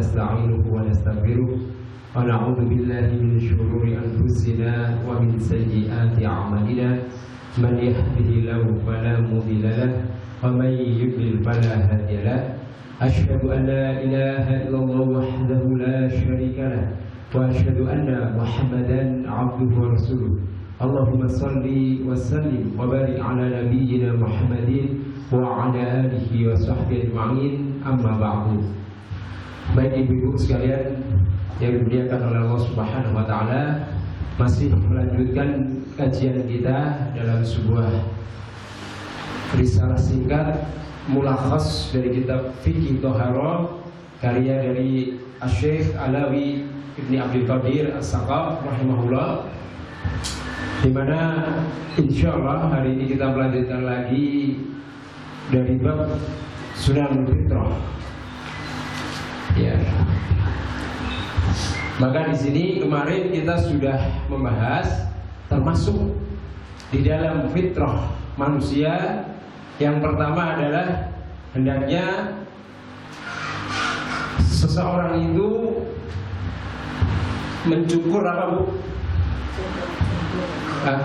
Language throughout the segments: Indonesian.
ونستعينه ونستغفره ونعوذ بالله من شرور أنفسنا ومن سيئات أعمالنا من يهده الله فلا مضل له ومن يضلل فلا هادي له أشهد أن لا إله إلا الله وحده لا شريك له وأشهد أن محمدا عبده ورسوله اللهم صل وسلم وبارك على نبينا محمد وعلى آله وصحبه أجمعين أما بعد. Baik ibu-ibu sekalian yang dimuliakan oleh Allah Subhanahu wa taala, masih melanjutkan kajian kita dalam sebuah risalah singkat mulakhas dari kitab Fiqh Thaharah karya dari Asy-Syaikh Alawi Ibni Abdul Qadir As-Saqaf rahimahullah, di mana insyaallah hari ini kita melanjutkan lagi dari bab Sunan Fitrah. Ya. Maka di sini kemarin kita sudah membahas termasuk di dalam fitrah manusia yang pertama adalah hendaknya seseorang itu mencukur apa bu?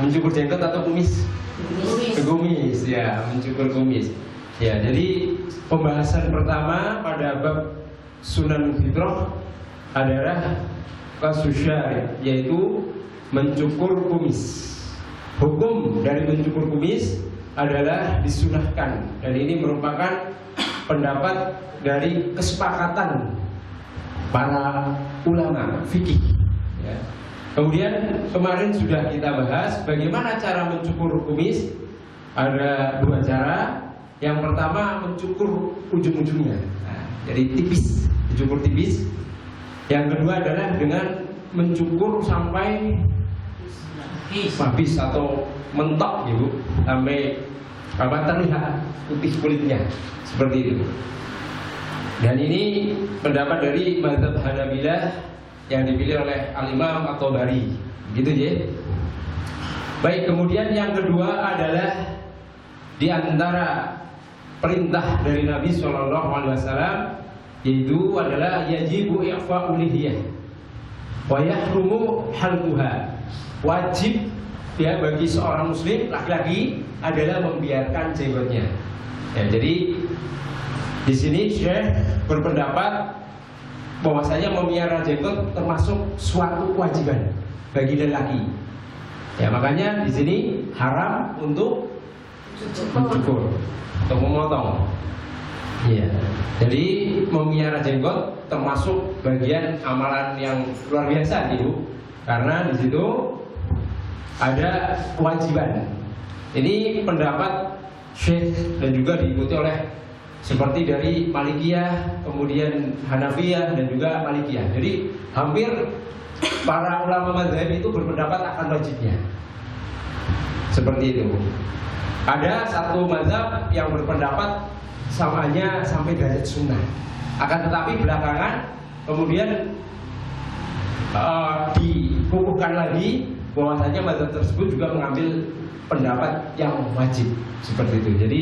Mencukur jenggot atau kumis? Kumis ya, mencukur kumis. Ya, jadi pembahasan pertama pada bab Sunan Fitrah adalah kasus syari', yaitu mencukur kumis. Hukum dari mencukur kumis adalah disunahkan, dan ini merupakan pendapat dari kesepakatan para ulama fikih. Ya. Kemudian kemarin sudah kita bahas bagaimana cara mencukur kumis. Ada dua cara. Yang pertama mencukur ujung-ujungnya, jadi tipis, dicukur tipis. Yang kedua adalah dengan mencukur sampai habis atau mentok, ibu, sampai terlihat putih kulitnya, seperti itu. Dan ini pendapat dari mazhab Hanabilah yang dipilih oleh Al-Imam At-Tabari, gitu ya. Baik, kemudian yang kedua adalah di antara perintah dari Nabi SAW, yaitu adalah yajibu i'fa'u lihyah wa yahrumu halquha. Wajib ya bagi seorang muslim laki-laki adalah membiarkan jenggotnya. Ya, jadi di sini Syekh berpendapat bahwasanya memelihara jenggot termasuk suatu kewajiban bagi lelaki. Ya, makanya di sini haram untuk mencukur atau memotong. Iya. Jadi memelihara jenggot termasuk bagian amalan yang luar biasa, Ibu. Karena di situ ada kewajiban. Ini pendapat Syekh dan juga diikuti oleh seperti dari Malikiyah, kemudian Hanafiyah dan juga Malikiyah. Jadi hampir para ulama mazhab itu berpendapat akan wajibnya. Seperti itu. Ada satu mazhab yang berpendapat samanya sampai derajat sunnah. Akan tetapi belakangan kemudian dikukuhkan lagi bahwasanya mazhab tersebut juga mengambil pendapat yang wajib, seperti itu. Jadi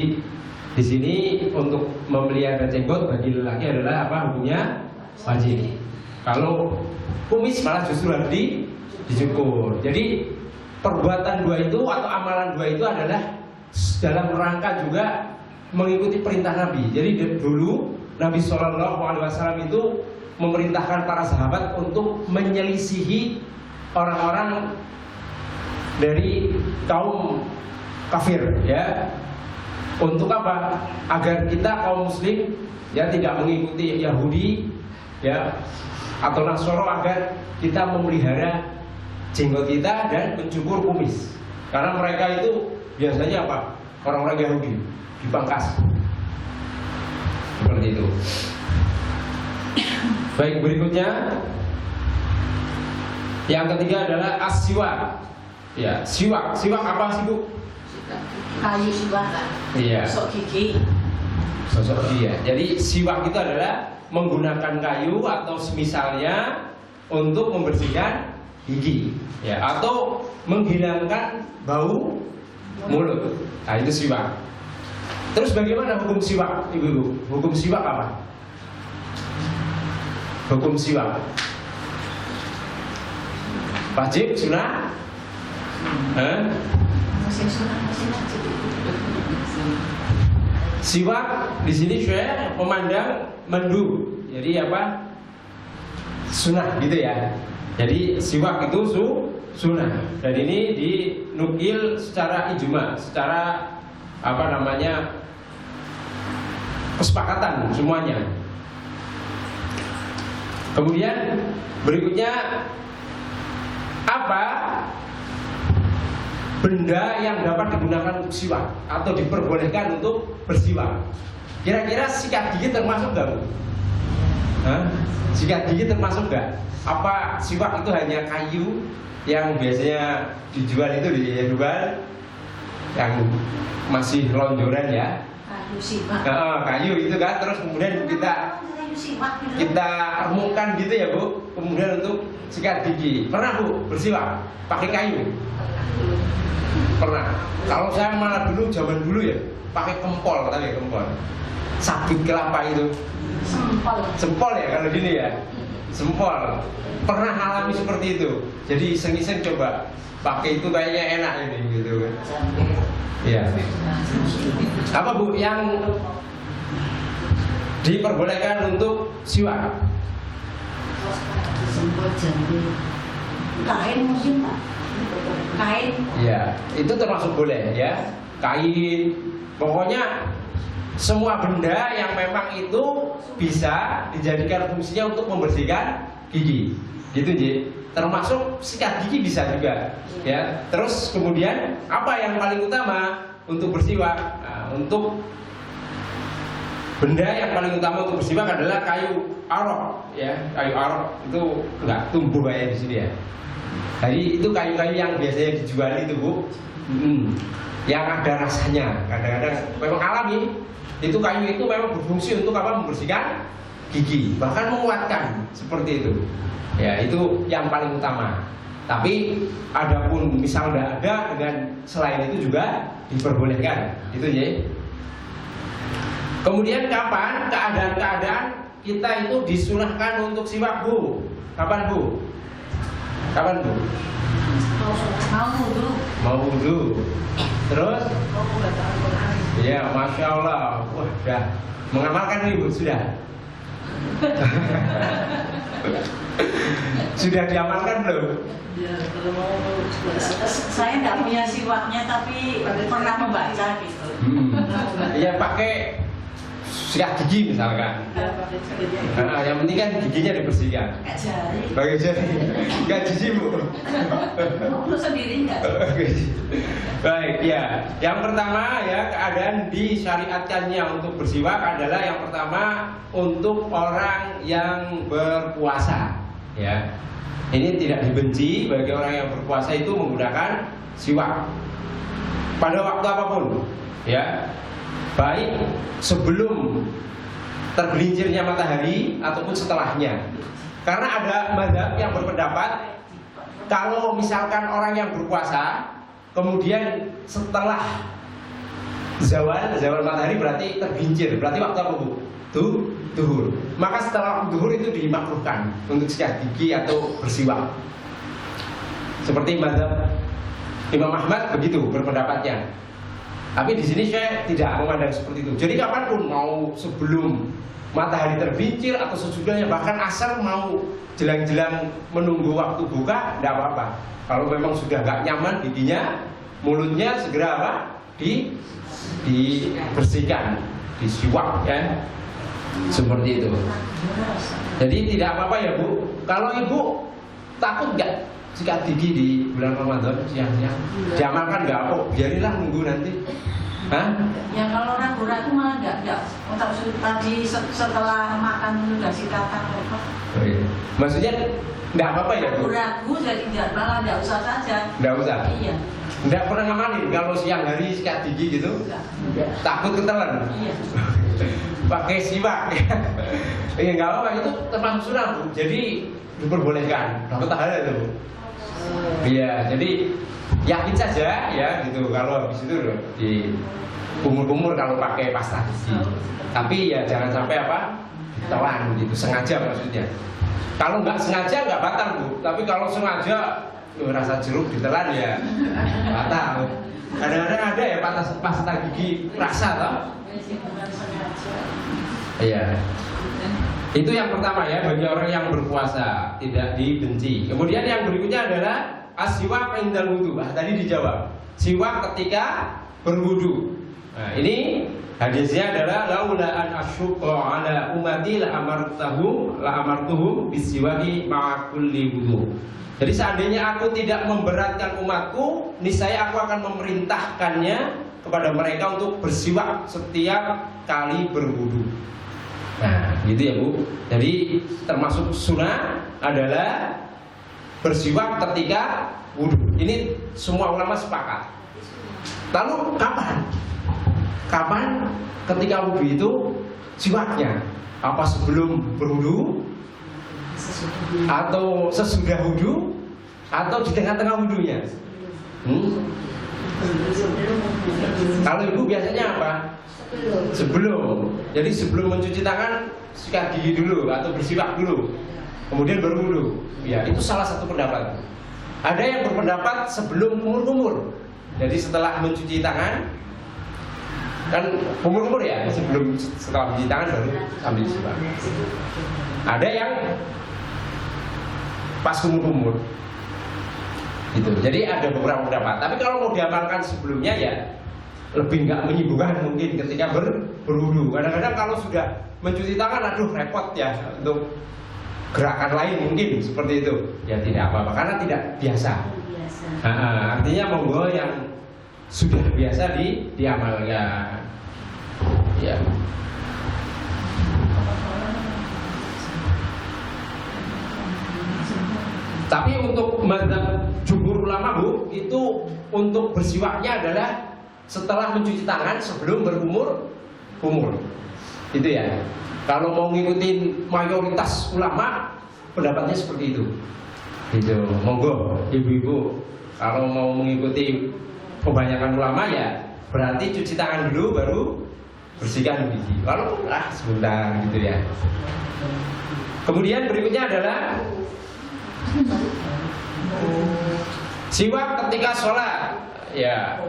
di sini untuk memelihara jenggot bagi lelaki adalah apa hukumnya? Wajib. Kalau kumis malah justru harus dicukur. Jadi perbuatan dua itu atau amalan dua itu adalah dalam rangka juga mengikuti perintah Nabi. Jadi dulu Nabi SAW itu memerintahkan para sahabat untuk menyelisihi orang-orang dari kaum kafir, ya. Untuk apa? Agar kita kaum muslim ya tidak mengikuti Yahudi, ya, atau Nasoro, agar kita memelihara jenggot kita dan mencukur kumis. Karena mereka itu biasanya apa? Orang-orang Yahudi dipangkas. Seperti itu. Baik, berikutnya yang ketiga adalah as-siwak. Ya, siwak. Siwak apa sih, Bu? Kayu siwak. Iya. Sosok gigi. Sosok gigi ya. Jadi siwak itu adalah menggunakan kayu atau semisalnya untuk membersihkan gigi, ya, atau menghilangkan bau mulut. Nah, itu siwak. Terus bagaimana hukum siwak, Ibu? Hukum siwak apa? hukum siwak? Wajib, sunnah? Masih sunat, masih wajib. Siwak di sini Syekh memandang mandu. Jadi apa? Sunnah gitu ya. Jadi siwak itu sunnah. Dan ini dinukil secara ijma, secara apa namanya, kesepakatan semuanya. Kemudian berikutnya, apa benda yang dapat digunakan untuk siwak atau diperbolehkan untuk bersiwak? Kira-kira sikat gigi termasuk nggak, Bu? Sikat gigi termasuk nggak? Apa siwak itu hanya kayu yang biasanya dijual itu di jual yang masih lonjoran ya? Kayu siwak. Kayu itu kan, terus kemudian kita remukkan gitu ya, Bu. Kemudian untuk sikat gigi. Pernah, Bu, bersiwak pakai kayu? Pernah. Kalau saya malah dulu, zaman dulu ya, pakai kempol, tapi kempol. Sabit kelapa itu. Sempol ya kalau gini ya. Sempol. Pernah alami seperti itu. Jadi iseng-iseng coba pakai itu, kayaknya enak ini gitu kan. Iya. Apa, Bu, yang diperbolehkan untuk siwak? Kain mungkin, Pak. Kain. Ya, itu termasuk boleh ya. Kain. Pokoknya semua benda yang memang itu bisa dijadikan fungsinya untuk membersihkan gigi. Gitu, Ji. Termasuk sikat gigi bisa juga. Ya. Terus kemudian apa yang paling utama untuk bersiwak? Nah, untuk benda yang paling utama untuk bersiwak adalah kayu arok, ya. Kayu arok itu enggak tumbuh kayak di sini ya. Jadi itu kayu-kayu yang biasanya dijual itu, Bu. Yang ada rasanya. Kadang-kadang memang alami. Itu kayu itu memang berfungsi untuk apa? Membersihkan gigi, bahkan menguatkan seperti itu. Ya, itu yang paling utama. Tapi adapun misal tidak ada, dengan selain itu juga diperbolehkan. Itu ya. Kemudian kapan keadaan-keadaan kita itu disunahkan untuk siwak, Bu? Kapan, Bu? Kapan, Bu? Mau wudu. Mau wudu. Terus? Ya, Masya Allah. Wah, sudah mengamalkan ini, Bu, sudah. Sudah diamalkan belum? Saya nggak punya siwaknya, tapi pernah membaca gitu. Ya, pakai sikat gigi misalkan. Nah, yang penting kan giginya dibersihkan. Pakai jari. Enggak jijik, Bu. Lu sendiri enggak? Baik, ya. Yang pertama ya, keadaan disyariatkannya untuk bersiwak adalah yang pertama untuk orang yang berpuasa, ya. Ini tidak dibenci bagi orang yang berpuasa itu menggunakan siwak pada waktu apapun, ya. Baik sebelum tergelincirnya matahari ataupun setelahnya. Karena ada mazhab yang berpendapat kalau misalkan orang yang berpuasa kemudian setelah zawal matahari berarti tergelincir, berarti waktu apa, Bu? Duhur. Maka setelah duhur itu dimakruhkan untuk sikat gigi atau bersiwak. Seperti mazhab Imam Ahmad begitu berpendapatnya. Tapi di sini saya tidak memandang seperti itu. Jadi kapanpun, mau sebelum matahari tergelincir atau sesudahnya, bahkan asar mau jelang-jelang menunggu waktu buka, tidak apa-apa. Kalau memang sudah nggak nyaman giginya, mulutnya segera apa? Dibersihkan, disiwak ya. Seperti itu. Jadi tidak apa-apa ya, Bu. Kalau Ibu takut nggak sikat gigi di bulan Ramadan siang-siang? Diamalkan nggak? Oh, biarinlah nunggu nanti. Hah? Ya kalau ragu-ragu malah enggak. Tadi setelah makan udah sikatan apa? Oh, iya. Maksudnya nggak apa-apa ya, Bu? Ragu jadi malah enggak usah saja. Nggak usah. Iya. Nggak pernah ngamalin kalau siang hari sikat gigi gitu? Enggak. Takut ketelan? Iya. Pakai siwak. Iya, nggak apa-apa, itu termasuk sunnah, Bu. Jadi diperbolehkan. Dapat pahala itu, Bu. Iya, jadi yakin saja ya gitu. Kalau habis itu di kumur-kumur kalau pakai pasta gigi. Tapi ya jangan sampai apa? ditelan gitu, sengaja maksudnya. Kalau nggak sengaja nggak batal Bu, tapi kalau sengaja rasa jeruk ditelan ya batal. Kadang-kadang ada ya pasta gigi rasa toh. Iya. Itu yang pertama ya, bagi orang yang berpuasa tidak dibenci. Kemudian yang berikutnya adalah asyiwak indal wudu. Tadi dijawab. Siwak ketika berwudu. Nah, ini hadisnya adalah laula an asyqa ala ummati la amartuhum bisiwaki ma'a kulli wudu. Jadi seandainya aku tidak memberatkan umatku, niscaya aku akan memerintahkannya kepada mereka untuk bersiwak setiap kali berwudu. Nah, gitu ya Bu. Jadi termasuk sunnah adalah bersiwak ketika wudu. Ini semua ulama sepakat. Lalu kapan? Kapan ketika wudu itu siwaknya? Apa sebelum berwudu? Atau sesudah wudu? Atau di tengah-tengah wudunya? Kalau ibu biasanya apa? Sebelum. Jadi sebelum mencuci tangan sikat gigi dulu atau bersiwak dulu, kemudian baru wudu. Ya, itu salah satu pendapat. Ada yang berpendapat sebelum kumur-kumur. Jadi setelah mencuci tangan, kan kumur-kumur ya, setelah mencuci tangan baru sambil siwak. Ada yang pas kumur-kumur. Gitu. Jadi ada beberapa pendapat. Tapi kalau mau diamalkan sebelumnya ya lebih nggak menyibukkan mungkin ketika berwudu. Kadang-kadang kalau sudah mencuci tangan, aduh repot ya untuk gerakan lain mungkin seperti itu. Ya tidak apa-apa karena tidak biasa. Artinya monggo yang sudah biasa diamalkan. Ya. Tapi untuk mazhab jumhur ulama Bu, itu untuk bersiwaknya adalah setelah mencuci tangan sebelum berkumur. Itu ya. Kalau mau ngikutin mayoritas ulama, pendapatnya seperti itu. Gitu. Monggo ibu-ibu kalau mau mengikuti kebanyakan ulama ya berarti cuci tangan dulu baru bersihkan gigi. Walaupun sebentar gitu ya. Kemudian berikutnya adalah siwak ketika sholat. Ya.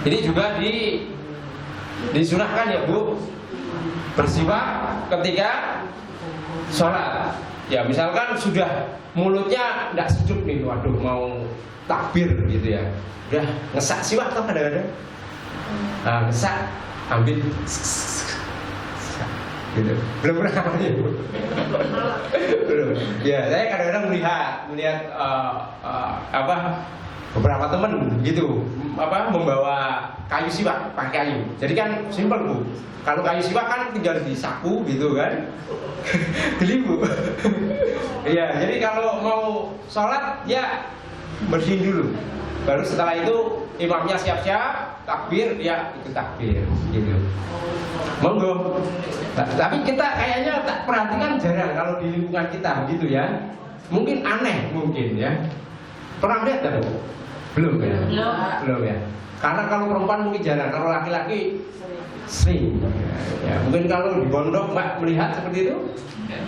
Ini juga disunahkan ya Bu, bersiwak ketika sholat. Ya misalkan sudah mulutnya tidak sejuk nih, waduh mau takbir gitu ya, udah ngesak siwak atau kadang-kadang ngesak ambil gitu. Belum pernah namanya Bu. Belum. Ya saya kadang-kadang melihat beberapa teman gitu membawa kayu siwak, pakai kayu. Jadi kan simpel Bu. Kalau kayu siwak kan tinggal disapu gitu kan. Geli Bu. Iya, jadi kalau mau sholat ya bersihin dulu. Baru setelah itu imamnya siap-siap takbir, ya ikut takbir gitu. Monggo. Tapi kita kayaknya tak perhatikan jarang kalau di lingkungan kita gitu ya. Mungkin aneh mungkin ya. Pernah lihat tak Bu? Belum ya? Belum ya. Karena kalau perempuan mungkin jarang, kalau laki-laki sering. Ya, mungkin kalau di pondok Mbak melihat seperti itu?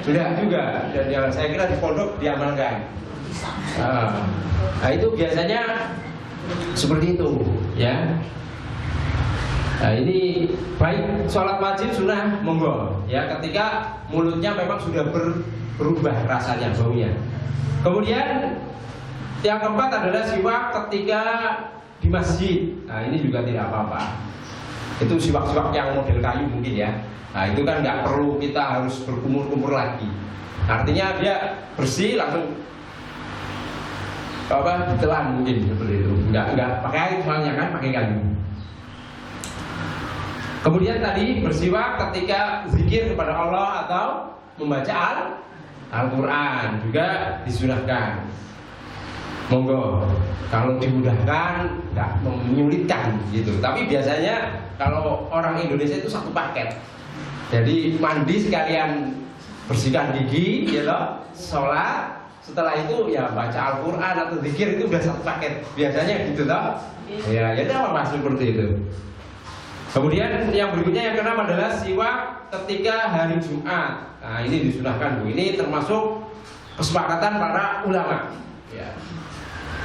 Tidak juga. Dan ya, saya kira di pondok diamalkan. Nah itu biasanya seperti itu, ya. Nah ini baik sholat wajib sunnah monggo, ya ketika mulutnya memang sudah berubah rasanya baunya. Kemudian yang keempat adalah siwak ketika di masjid. Nah ini juga tidak apa-apa. Itu siwak-siwak yang model kayu mungkin ya. Nah itu kan nggak perlu kita harus berkumur-kumur lagi. Artinya dia bersih langsung ditelan mungkin seperti itu. Nggak pakai air soalnya kan pakai kayu. Kemudian tadi bersiwak ketika zikir kepada Allah atau membaca Al-Quran juga disunahkan. Monggo, kalau dimudahkan, nggak menyulitkan gitu. Tapi biasanya kalau orang Indonesia itu satu paket. Jadi mandi sekalian bersihkan gigi, ya loh, sholat. Setelah itu ya baca Al-Quran atau zikir itu udah satu paket. Biasanya gitu toh. Ya, jadi apa mas seperti itu? Kemudian yang berikutnya yang keenam adalah siwak ketika hari Jumat. Nah ini disunahkan Bu. Ini termasuk kesepakatan para ulama. Ya.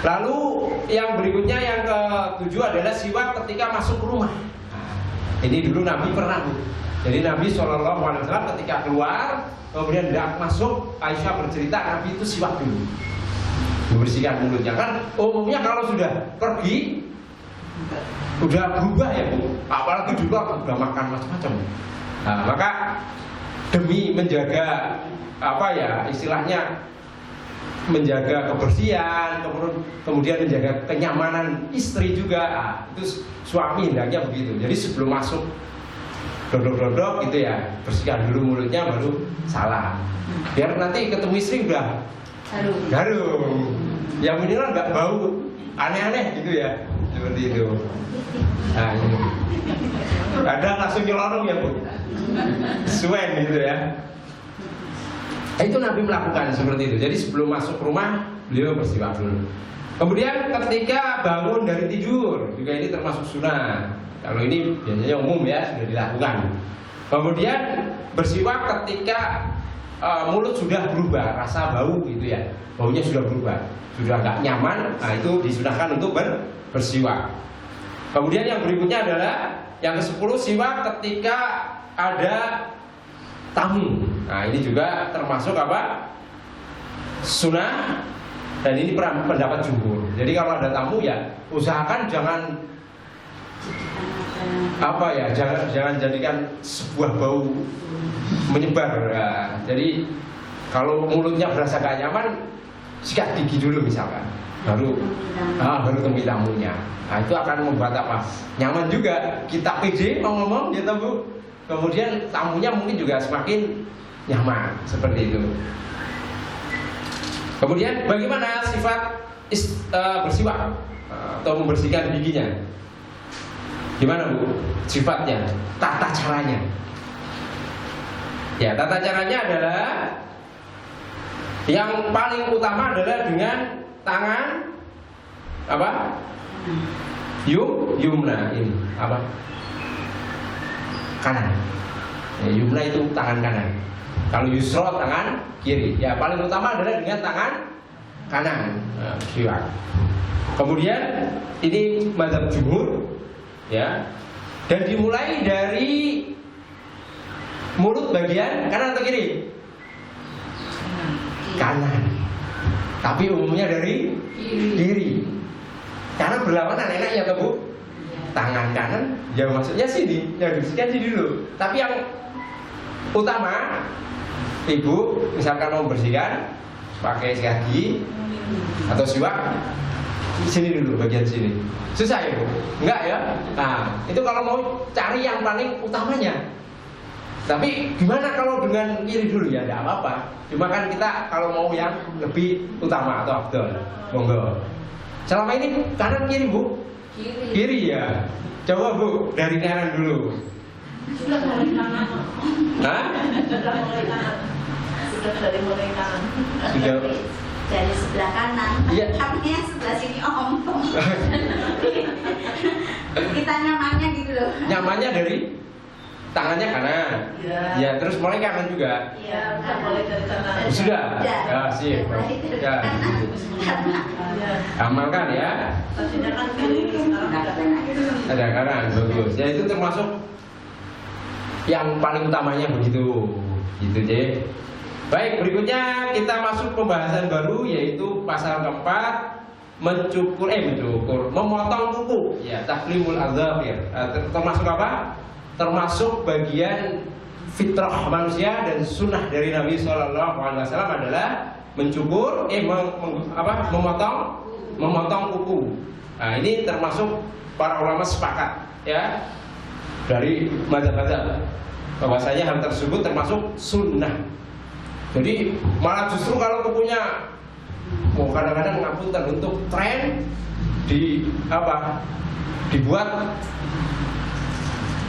Lalu yang berikutnya yang ketujuh adalah siwak ketika masuk rumah. Nah, ini dulu Nabi pernah Bu. Jadi Nabi SAW ketika keluar kemudian tidak masuk, Aisyah bercerita Nabi itu siwak dulu, membersihkan mulutnya. Kan umumnya kalau sudah pergi udah berubah ya Bu, apalagi dulu udah makan macam-macam. Nah, maka demi menjaga apa ya istilahnya, menjaga kebersihan, kemudian menjaga kenyamanan istri juga. Nah, itu suami hendaknya begitu. Jadi sebelum masuk dodok-dodok gitu ya, bersihkan dulu mulutnya baru salam. Biar nanti ketemu istri udah harum. Yang minimal nggak bau aneh-aneh gitu ya, seperti itu. Nah, ini. Kadang langsung nyelonong ya Bu, suen gitu ya. Itu Nabi melakukan seperti itu. Jadi sebelum masuk rumah beliau bersiwak dulu. Kemudian ketika bangun dari tidur juga ini termasuk sunnah. Kalau ini biasanya umum ya, sudah dilakukan. Kemudian bersiwak ketika mulut sudah berubah, rasa bau gitu ya, baunya sudah berubah, sudah nggak nyaman. Nah itu disunahkan untuk bersiwak. Kemudian yang berikutnya adalah yang ke-10, siwak ketika ada tamu. Nah ini juga termasuk apa? Sunnah. Dan ini pendapat jumhur. Jadi kalau ada tamu ya usahakan jangan apa ya, jangan jadikan sebuah bau menyebar. Nah, jadi kalau mulutnya berasa gak nyaman, sikat gigi dulu misalkan, baru temui tamunya. Nah itu akan membuat apa? Nyaman juga. Kita pede mau ngomong ya Bu. Kemudian tamunya mungkin juga semakin nyaman seperti itu. Kemudian bagaimana sifat bersiwak atau membersihkan giginya? Gimana Bu sifatnya? Tata caranya? Ya tata caranya adalah yang paling utama adalah dengan tangan apa? Yumna ini apa? Kanan. Ya, yumna itu tangan kanan. Kalau yusra tangan kiri. Ya paling utama adalah dengan tangan kanan. Siwak. Kemudian ini mazhab jumhur, ya. Dan dimulai dari mulut bagian kanan atau kiri? Kanan. Tapi umumnya dari kiri. Karena berlawanan enaknya tuh Bu. Tangan kanan, ya maksudnya sini, ya dibersihkan sini dulu. Tapi yang utama, Ibu misalkan mau bersihkan pakai sikat gigi atau siwak, sini dulu, bagian sini. Susah ya Bu? Enggak ya? Nah, itu kalau mau cari yang paling utamanya. Tapi gimana kalau dengan kiri dulu? Ya tidak apa-apa. Cuma kan kita kalau mau yang lebih utama atau afdol, monggo. Selama ini kanan kiri Bu? Kiri ya. Coba Bu dari kanan dulu. Sudah dari kanan. Hah? Sudah mulai kanan. Sudah dari mulai kanan. Sudah dari sebelah kanan. Iya. Tapi yang sebelah sini om. Kita nyamannya gitu loh. Nyamannya dari tangannya kanan. Ya. Ya, terus mulai kanan juga. Iya, udah mulai dari kanan. Sudah. Ya. Ya, sip. Ya. Amalkan ya. Tadinya kan kiri, sekarang udah kanan. Ada kanan, bagus. Ya itu termasuk yang paling utamanya begitu. Gitu, J. Baik, berikutnya kita masuk pembahasan baru yaitu pasal keempat, memotong kuku. Ya, taklimul adzafir. Termasuk apa? Termasuk bagian fitrah manusia dan sunnah dari Nabi SAW adalah memotong kuku. Nah, ini termasuk para ulama sepakat ya dari mazhab-mazhab bahwasanya hal tersebut termasuk sunnah. Jadi malah justru kalau kukunya kadang-kadang ngapunten untuk tren dibuat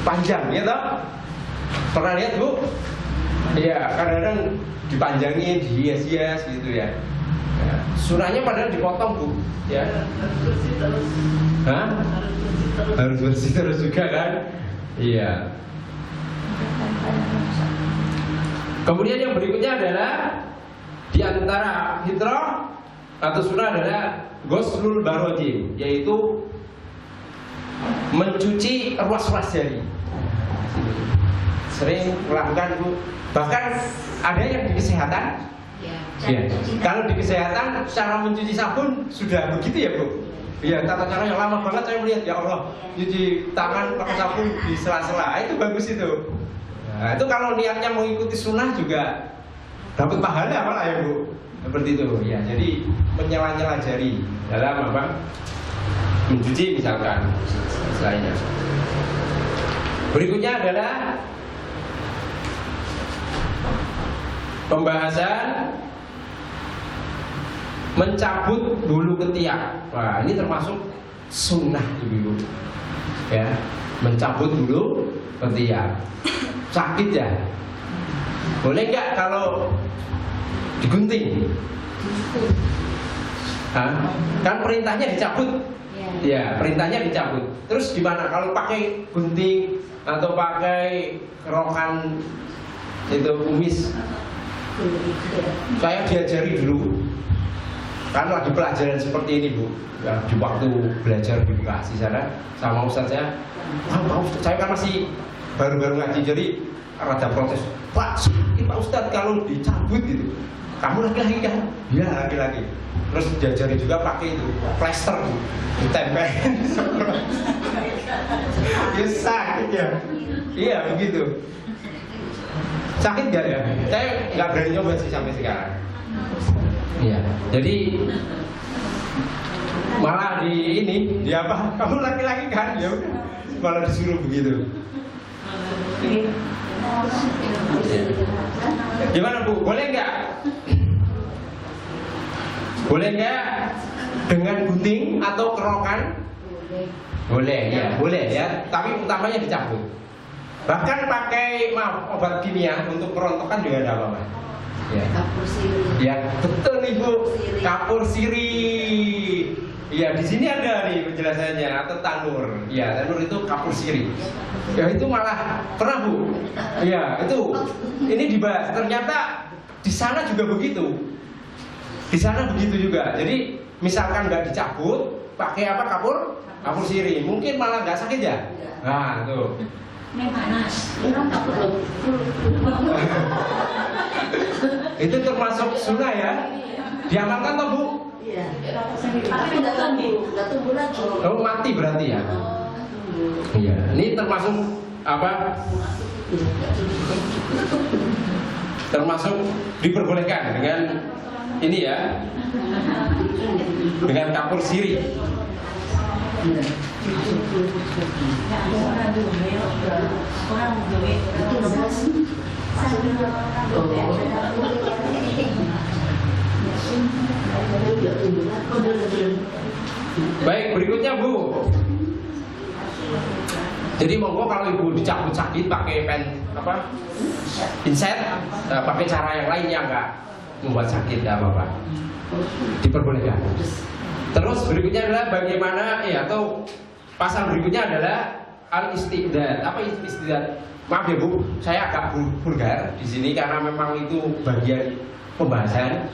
panjang ya toh? Pernah lihat Bu? Iya, kadang-kadang dipanjangin, dihias-hias gitu ya. Ya, sunnahnya padahal dipotong Bu, ya. Harus bersih terus. Hah? Harus bersih terus juga kan? Iya. Kemudian yang berikutnya adalah di antara fitrah atau sunnah adalah ghuslul barojim, yaitu mencuci ruas-ruas jari. Sering melakukan itu. Bahkan ada yang di kesehatan. Ya. Kalau di kesehatan cara mencuci sabun sudah begitu ya, Bu? Iya, tata cara yang lama banget saya melihat, ya Allah, cuci tangan pakai sabun di sela-sela. Itu bagus itu. Nah, itu kalau niatnya mengikuti sunnah juga dapat pahala malah ya, Bu. Seperti itu. Ya, jadi menyela-nyela jari dalam apa? Mencuci misalkan selainnya. Berikutnya adalah pembahasan mencabut bulu ketiak. Wah, ini termasuk sunnah, Ibu. Ya, mencabut bulu ketiak. Sakit ya? Boleh nggak kalau digunting? Hah? Kan perintahnya dicabut. Ya, perintahnya dicabut. Terus gimana kalau pakai gunting atau pakai kerokan itu kumis? Saya diajari dulu, kan lagi pelajaran seperti ini, Bu, ya, di waktu belajar di Bekasi sana sama Ustaz saya. Wah, Ustaz, saya kan masih baru-baru ngaji, jadi rada protes. Pak, sakit Pak Ustaz kalau dicabut gitu. Kamu laki-laki kan? Ya, laki-laki. Terus diajari juga pakai itu plester, ditempelin. Ya sakit ya. Iya begitu. Sakit gak ya? Saya nggak berani coba sih sampai sekarang. Iya. Jadi malah di apa? Kamu laki-laki kan? Ya udah. Malah disuruh begitu. Gimana, Bu? Boleh nggak? Boleh nggak dengan gunting atau kerokan? Boleh ya, boleh ya. Tapi utamanya dicabut. Bahkan pakai obat kimia untuk kerontokan juga ada apa-apa. Ya. Kapur siri. Ya, betul Ibu. Kapur siri. Iya, di sini ada nih penjelasannya, atau tanur. Iya, tanur itu kapur siri. Ya itu malah pernah, Bu. Iya, itu. Ini dibahas. Ternyata di sana juga begitu. Di sana begitu juga. Jadi misalkan nggak dicabut, pakai apa kapur siri, mungkin malah nggak sakit ya. Nah, tuh. Ini panas. Itu termasuk sunnah ya. Diamalkan toh, Bu? Iya. Tapi nggak tumbuh lagi. Kamu mati berarti ya? Iya. Ini termasuk apa? Termasuk diperbolehkan dengan ini ya, dengan kapur siri. Baik, berikutnya Bu. Jadi monggo kalau Ibu dicabut sakit pakai pinset, pakai cara yang lain yang enggak membuat sakit, enggak apa-apa. Diperbolehkan. Terus berikutnya adalah bagaimana atau pasal berikutnya adalah al-istidad. Apa istidad? Maaf ya Bu, saya agak vulgar di sini karena memang itu bagian pembahasan.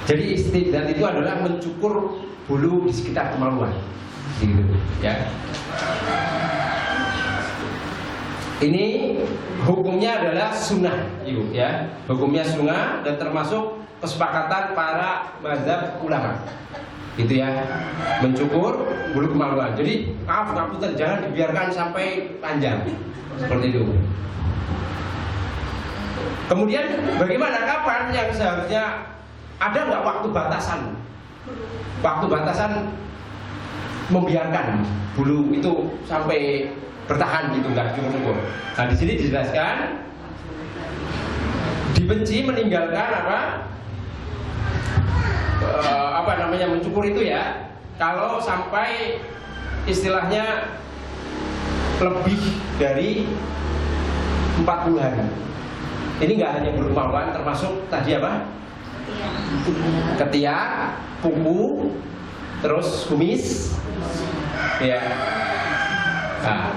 Jadi istidad itu adalah mencukur bulu di sekitar kemaluan, gitu ya. Ini hukumnya adalah sunnah, Ibu ya. Hukumnya sunnah dan termasuk kesepakatan para mazhab ulama. Gitu ya, mencukur bulu kemaluan. Jadi ngapunten, jangan dibiarkan sampai panjang seperti itu. Kemudian bagaimana, kapan yang seharusnya ada nggak waktu batasan? Waktu batasan membiarkan bulu itu sampai bertahan gitu, nggak cukur. Nah di sini dijelaskan dibenci meninggalkan mencukur itu ya, kalau sampai istilahnya lebih dari 40 hari. Ini nggak hanya bulu kemaluan, termasuk tadi apa? Ketiak, kuku, terus kumis, ya. Nah,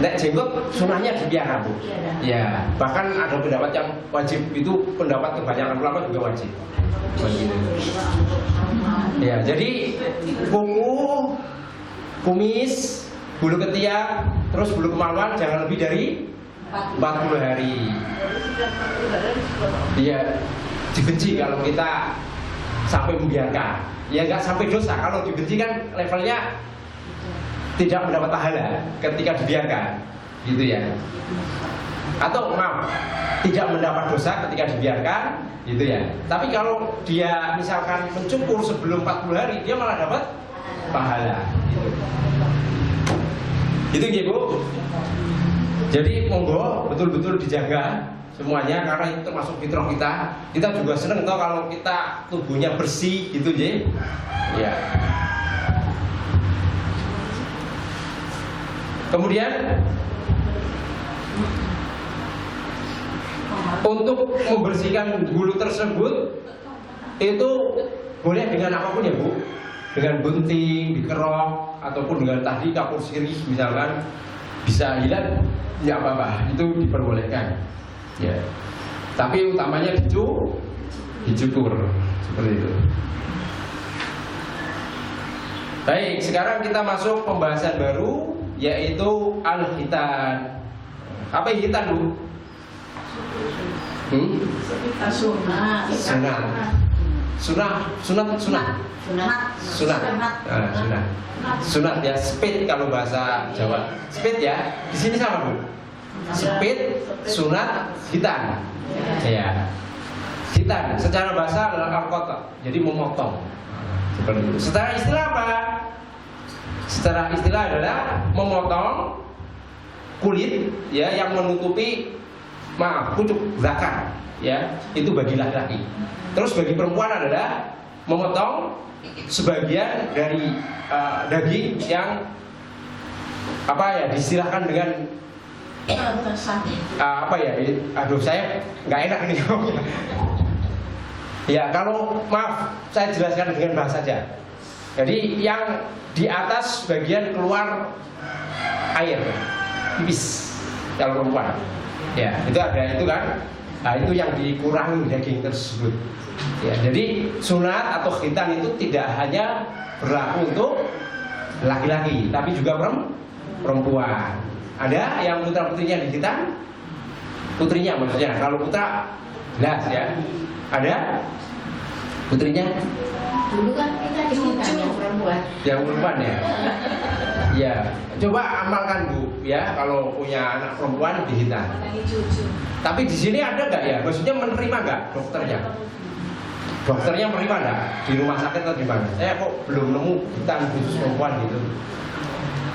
Nek jenggot sunahnya dipiara, Bu. Ya, bahkan ada pendapat yang wajib, itu pendapat kebanyakan ulama juga wajib. Ya, jadi kuku, kumis, bulu ketiak, terus bulu kemaluan jangan lebih dari 40 hari. Iya, dibenci kalau kita sampai membiarkan. Ya nggak sampai dosa. Kalau dibenci kan levelnya tidak mendapat pahala ketika dibiarkan, gitu ya. Atau maaf, tidak mendapat dosa ketika dibiarkan, gitu ya. Tapi kalau dia misalkan mencukur sebelum 40 hari, dia malah dapat pahala. Gitu ya, Bu. Jadi monggo betul-betul dijaga semuanya, karena itu termasuk fitrah kita. Kita juga seneng toh kalau kita tubuhnya bersih, gitu ya. Ya. Kemudian untuk membersihkan bulu tersebut itu boleh dengan apapun ya, Bu. Dengan gunting, dikerok, ataupun dengan tadi kapur sirih misalkan, bisa hilang, ya apa-apa, itu diperbolehkan. Ya. Tapi utamanya dicukur seperti itu. Baik, sekarang kita masuk pembahasan baru, yaitu al-khitan. Apa hitan, Bu? Sunat ya, speed kalau bahasa Jawa. Speed ya. Di sini sama, Bu. Speed, sunat, khitan. Ya. Khitan secara bahasa adalah al-qata, jadi memotong. Seperti itu. Secara istilah apa? Secara istilah adalah memotong kulit ya yang menutupi pucuk zakar ya, itu bagi laki-laki. Terus bagi perempuan adalah memotong sebagian dari daging yang apa ya, diistilahkan dengan apa ya? Aduh, saya nggak enak nih. Ya, kalau maaf, saya jelaskan dengan bahasa saja. Jadi yang di atas bagian keluar air, tipis kalau perempuan. Ya, itu ada itu kan. Nah, itu yang dikurangi daging tersebut. Ya, jadi sunat atau khitan itu tidak hanya berlaku untuk laki-laki, tapi juga perempuan. Ada yang putra-putrinya dikhitan, putrinya maksudnya. Kalau putra jelas ya. Ada putrinya? Dulu kan kita dikhitan yang perempuan. Yang perempuan ya. Ya, coba amalkan, Bu ya, kalau punya anak perempuan dikhitan. Tapi di sini ada nggak ya? Maksudnya menerima nggak dokternya? Dokternya menerima nggak di rumah sakit atau di mana? Saya kok belum nemu khitan khusus perempuan gitu.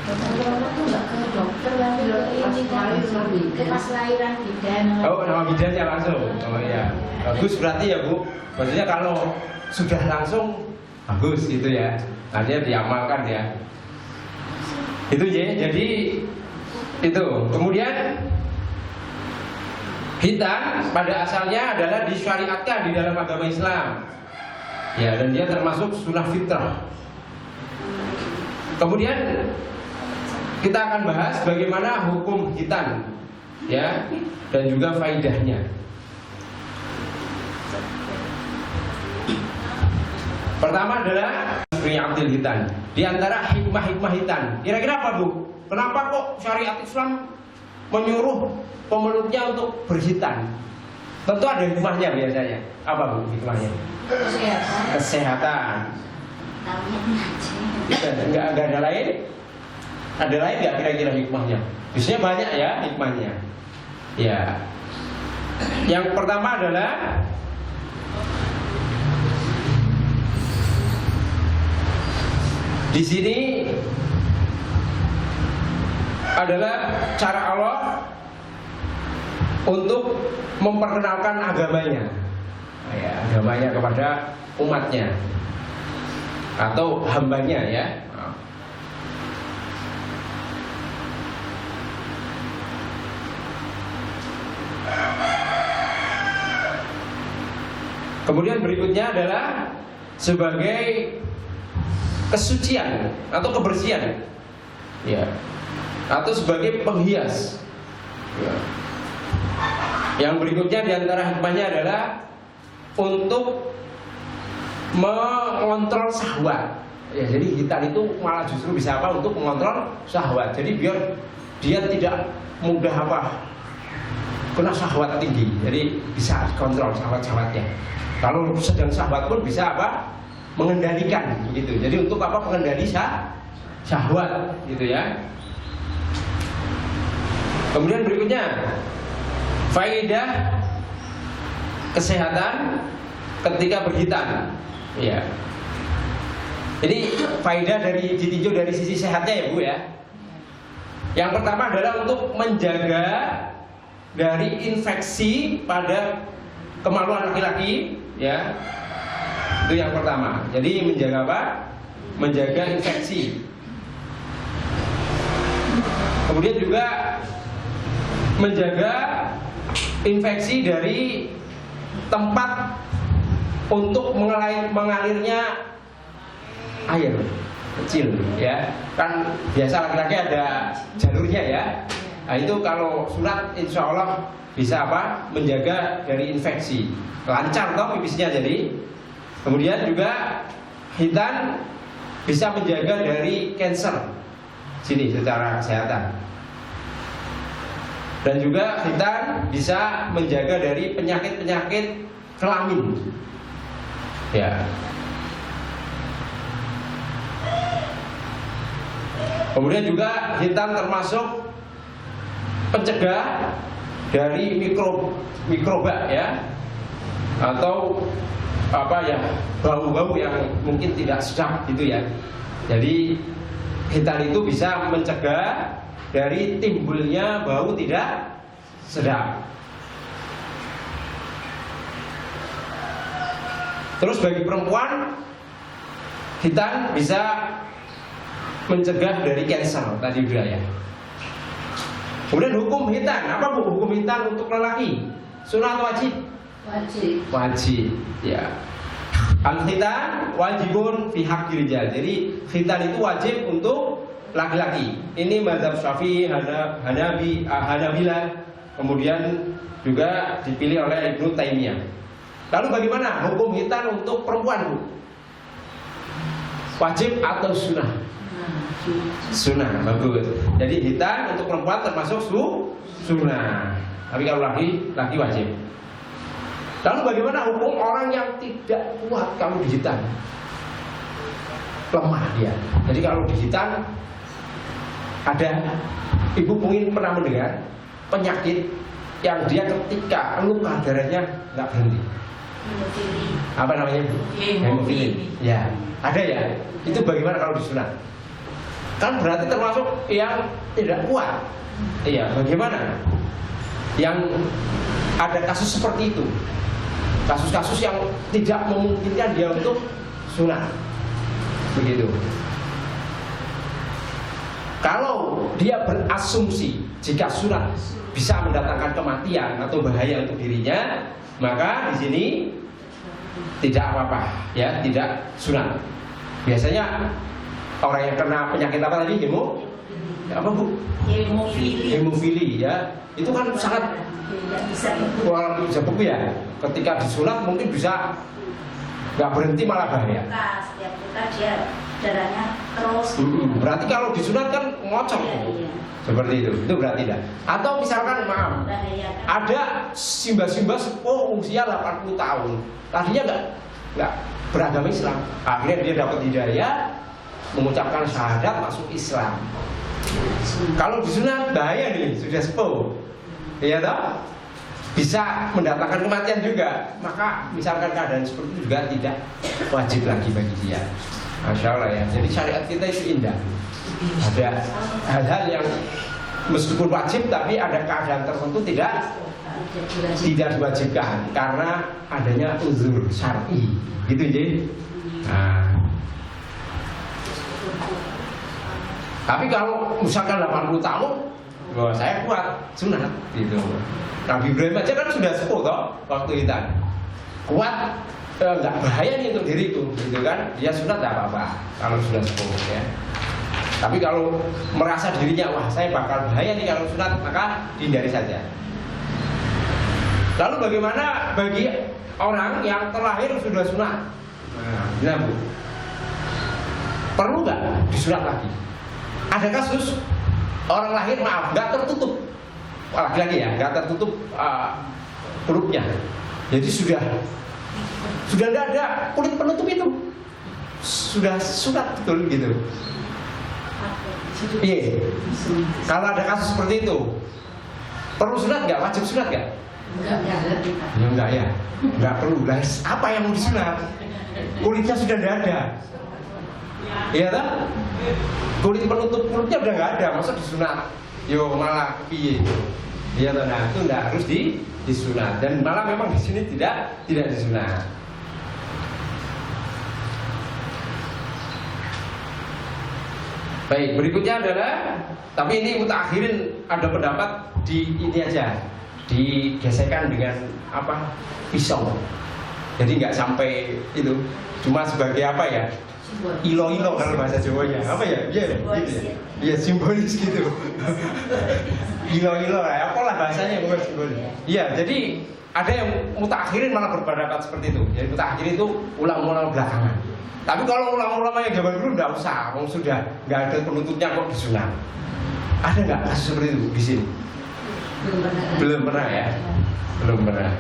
Dokter tuh nggak ke dokter, tapi ke pas lahiran bidan. Oh, nama bidannya langsung. Oh iya, bagus berarti ya, Bu. Maksudnya kalau sudah langsung bagus gitu ya, artinya diamalkan ya. Itu ya, jadi itu. Kemudian khitan pada asalnya adalah disyariatkan di dalam agama Islam. Ya, dan dia termasuk sunnah fitrah. Kemudian kita akan bahas bagaimana hukum khitan ya, dan juga faidahnya. Pertama adalah syariatul khitan. Di antara hikmah-hikmah khitan, kira-kira apa, Bu? Kenapa kok syariat Islam menyuruh pemeluknya untuk berkhitan? Tentu ada hikmahnya biasanya. Apa, Bu, hikmahnya? Kesehatan. Enggak ada lain? Ada lain nggak kira-kira hikmahnya? Biasanya banyak ya hikmahnya. Ya. Yang pertama adalah di sini adalah cara Allah untuk memperkenalkan agamanya, ya, agamanya kepada umatnya atau hambanya ya. Kemudian berikutnya adalah sebagai kesucian atau kebersihan. Ya. atau sebagai penghias. Ya. Yang berikutnya diantara hikmahnya adalah untuk mengontrol syahwat. Ya, jadi hitan itu malah justru bisa apa? Untuk mengontrol syahwat. Jadi biar dia tidak mudah kena syahwat tinggi. Jadi bisa kontrol syahwat-syahwatnya. Kalau sedang syahwat pun bisa mengendalikan gitu. Jadi untuk pengendali syahwat gitu ya. Kemudian berikutnya faedah kesehatan ketika berhitan. Ya. Jadi faedah ditinjau dari sisi sehatnya ya Bu ya. Yang pertama adalah untuk menjaga dari infeksi pada kemaluan laki-laki ya. Itu yang pertama. Jadi menjaga apa? Menjaga infeksi. Kemudian juga menjaga infeksi dari tempat untuk mengalirnya air kecil ya. Kan biasa laki-laki ada jalurnya ya. Nah itu kalau sunat insya Allah bisa menjaga dari infeksi. Lancar toh pipisnya jadi. Kemudian juga hitan bisa menjaga dari cancer sini secara kesehatan. Dan juga hitan bisa menjaga dari penyakit-penyakit kelamin. Ya. Kemudian juga hitan termasuk pencegah dari mikroba ya, atau bau-bau yang mungkin tidak sedap gitu ya. Jadi hitan itu bisa mencegah dari timbulnya bau tidak sedap. Terus bagi perempuan, hitan bisa mencegah dari cancer tadi udah ya. Kemudian hukum hitan, apa Bu hukum hitan untuk lelaki? Sunat wajib? Wajib ya. Al-hitan wajibun fi haqqil rijal. Jadi hitan itu wajib untuk laki-laki. Ini mazhab Syafi'i, Hanabilah, kemudian juga dipilih oleh Ibnu Taimiyah. Lalu bagaimana hukum hitan untuk perempuan Bu? Wajib atau sunnah? Sunnah, bagus. Jadi hitan untuk perempuan termasuk sunnah. Tapi kalau laki wajib. Lalu bagaimana hukum orang yang tidak kuat kalau dihitan? Lemah dia. Jadi kalau dihitan, ada ibu mungkin pernah mendengar penyakit yang dia ketika luka darahnya nggak berhenti. Apa namanya? Hemofili. Ya, ada ya. Itu bagaimana kalau disunat? Kan berarti termasuk yang tidak kuat. Iya, bagaimana? Yang ada kasus seperti itu. Kasus-kasus yang tidak memungkinkan dia untuk sunat. Begitu. Kalau dia berasumsi jika sunat bisa mendatangkan kematian atau bahaya untuk dirinya, maka di sini tidak apa-apa, ya, tidak sunat. Biasanya orang yang kena penyakit apa tadi? Hemofili ya. Itu kan sangat bisa beku ya. Ketika disunat mungkin bisa nggak berhenti malah bahaya. Setiap luka dia darahnya terus. Berarti kalau disunat kan ngocok. Iya. Seperti itu berarti tidak. Atau misalkan maaf, ada simba-simba sepuh usia 80 tahun. Tadinya nggak beragama Islam. Akhirnya dia dapat hidayah, mengucapkan syahadat, masuk Islam. Kalau disunat bahaya nih, sudah sepuh, ya toh, bisa mendatangkan kematian juga. Maka misalkan keadaan seperti itu juga tidak wajib lagi bagi dia. Masya Allah ya. Jadi syariat kita itu indah. Ada hal-hal yang meskipun wajib tapi ada keadaan tertentu tidak diwajibkan karena adanya uzur syar'i. Gitu jadi. Nah. Tapi kalau misalkan 80 tahun, wah saya kuat, sunat gitu. Nabi Ibrahim aja kan sudah sepuh toh waktu itu. Kuat, nggak bahaya nih untuk diriku, gitu kan? Dia sunat nggak apa-apa kalau sudah sepuh ya. Tapi kalau merasa dirinya, wah saya bakal bahaya nih kalau sunat, maka dihindari saja. Lalu bagaimana bagi orang yang terlahir sudah sunat? Nah, Bu, perlu nggak disunat lagi? Ada kasus orang lahir, maaf, nggak tertutup, laki-laki ya, nggak tertutup perutnya, jadi sudah nggak ada kulit penutup itu, sudah sunat betul gitu. Iya. Kalau ada kasus seperti itu, perlu sunat nggak? Wajib sunat nggak? Enggak ya, nggak perlu. Apa yang mau disunat? Kulitnya sudah nggak ada. Iya tak? Kulit penutup perutnya udah nggak ada, masa disunat? Yo malah piye? Iya tak? Nah itu nggak harus disunat, dan malah memang di sini tidak disunat. Baik, berikutnya adalah, tapi ini mutakhirin ada pendapat di ini aja, digesekkan dengan apa, pisau. Jadi nggak sampai itu, cuma sebagai apa ya, ilo-ilo kalau bahasa Jawanya, apa ya, iya, gitu ya, iya simbolis gitu. Ilo-ilo lah, apalah bahasanya bukan simbolis. Iya, jadi ada yang mutakhirin malah berpendapat seperti itu. Jadi mutakhirin itu ulama-ulama belakangan. Tapi kalau ulama-ulama yang zaman dulu nggak usah, sudah nggak ada penutupnya kok disunat. Ada nggak kasus seperti itu di sini? Belum pernah ya, belum pernah.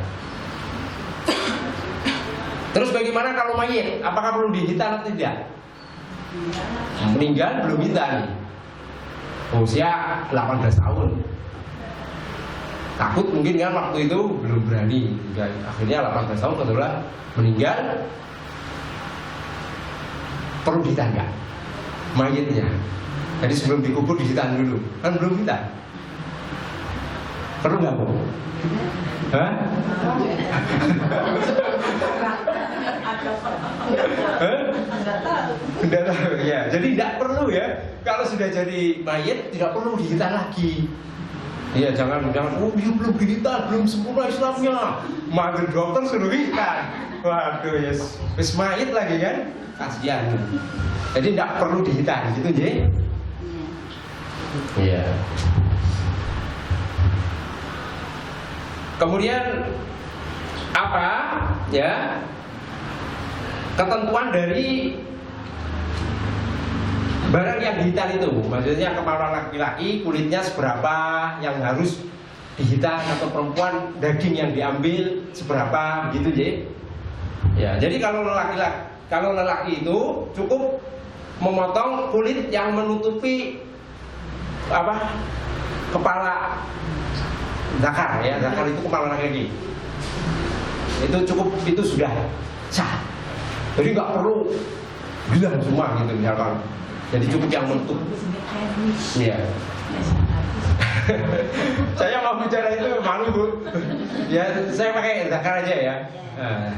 Terus bagaimana kalau mayit? Apakah perlu dihitan atau tidak? Meninggal belum hitan, usia 18 tahun. Takut mungkin kan waktu itu belum berani, akhirnya 18 tahun kebetulan meninggal. Perlu dihitan nggak mayitnya? Jadi sebelum dikubur dihitan dulu, kan belum hitan. Perlu nggak, Bu? Hah? Tidak tahu ya. Jadi tidak perlu ya. Kalau sudah jadi mayit tidak perlu dihitan lagi. Iya, jangan oh dia belum dihitan, belum sempurna Islamnya. Manggil dokter suruh hitan. Waduh, yes. Wis mayit lagi kan? Kasihan. Jadi tidak perlu dihitan gitu, J. Iya. Kemudian apa? Ya. Ketentuan dari barang yang dihitan itu, maksudnya kepala laki-laki kulitnya seberapa yang harus dihitan, atau perempuan daging yang diambil seberapa, begitu, J. Ya, jadi kalau lelaki itu cukup memotong kulit yang menutupi apa, kepala zakar ya, zakar itu kepala laki-laki. Itu cukup, itu sudah sah. Jadi nggak perlu bilang semua gitu misalkan. Jadi cukup yang menutup. Iya. Saya mau bicara itu malu, Bu. Ya, saya pakai zakar aja ya. Nah.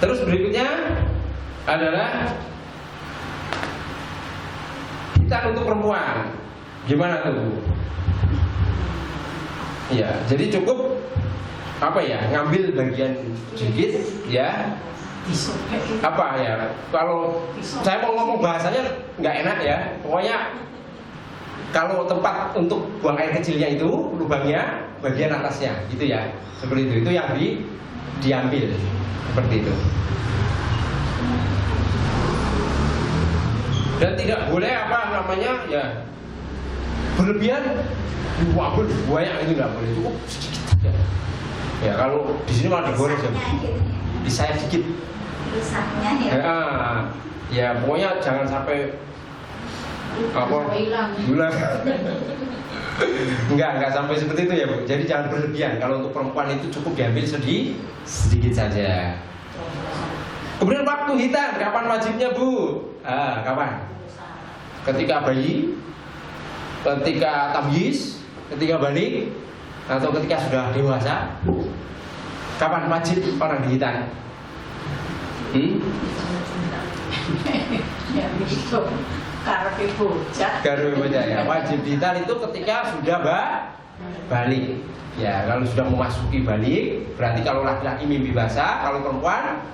Terus berikutnya adalah hitan untuk perempuan. Gimana tuh, Bu? Ya, jadi cukup apa ya, ngambil bagian sedikit ya, apa ya, kalau saya mau ngomong bahasanya nggak enak ya, pokoknya kalau tempat untuk buang air kecilnya itu lubangnya bagian atasnya gitu ya, seperti itu yang diambil seperti itu. Dan tidak boleh apa namanya ya, berlebihan, wabul banyak itu nggak boleh, cukup sedikit aja. Ya kalau di sini malah digoreng ya, disayat sedikit. Ya pokoknya jangan sampai apa gula. Enggak sampai seperti itu ya, Bu. Jadi jangan berlebihan. Kalau untuk perempuan itu cukup diambil sedikit saja. Kemudian waktu hitan, kapan wajibnya, Bu? Kapan? Ketika bayi, ketika tamyiz, ketika balik, atau ketika sudah dewasa. Kapan wajib orang dihitan? Ya itu karpe bocah ya. Wajib dihitan itu ketika sudah balik. Ya, kalau sudah memasuki balik, berarti kalau laki-laki mimpi basah, kalau perempuan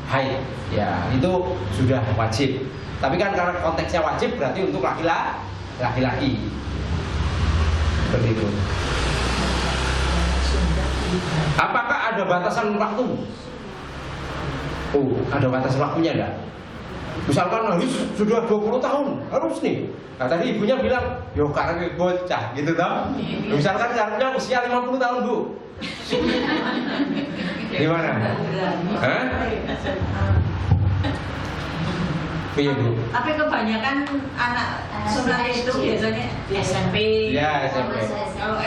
haid, ya itu sudah wajib. Tapi kan karena konteksnya wajib berarti untuk laki-laki. Seperti itu. Apakah ada batasan waktu? Oh, ada batas waktunya enggak? Misalkan harus sudah 20 tahun, harus nih. Nah tadi ibunya bilang, yo karena bocah gitu toh. Misalkan caranya usia 50 tahun, Bu. Gimana? Hah? Iya, Bu. Tapi kebanyakan anak sunat itu biasanya di SMP. Ya, SMP.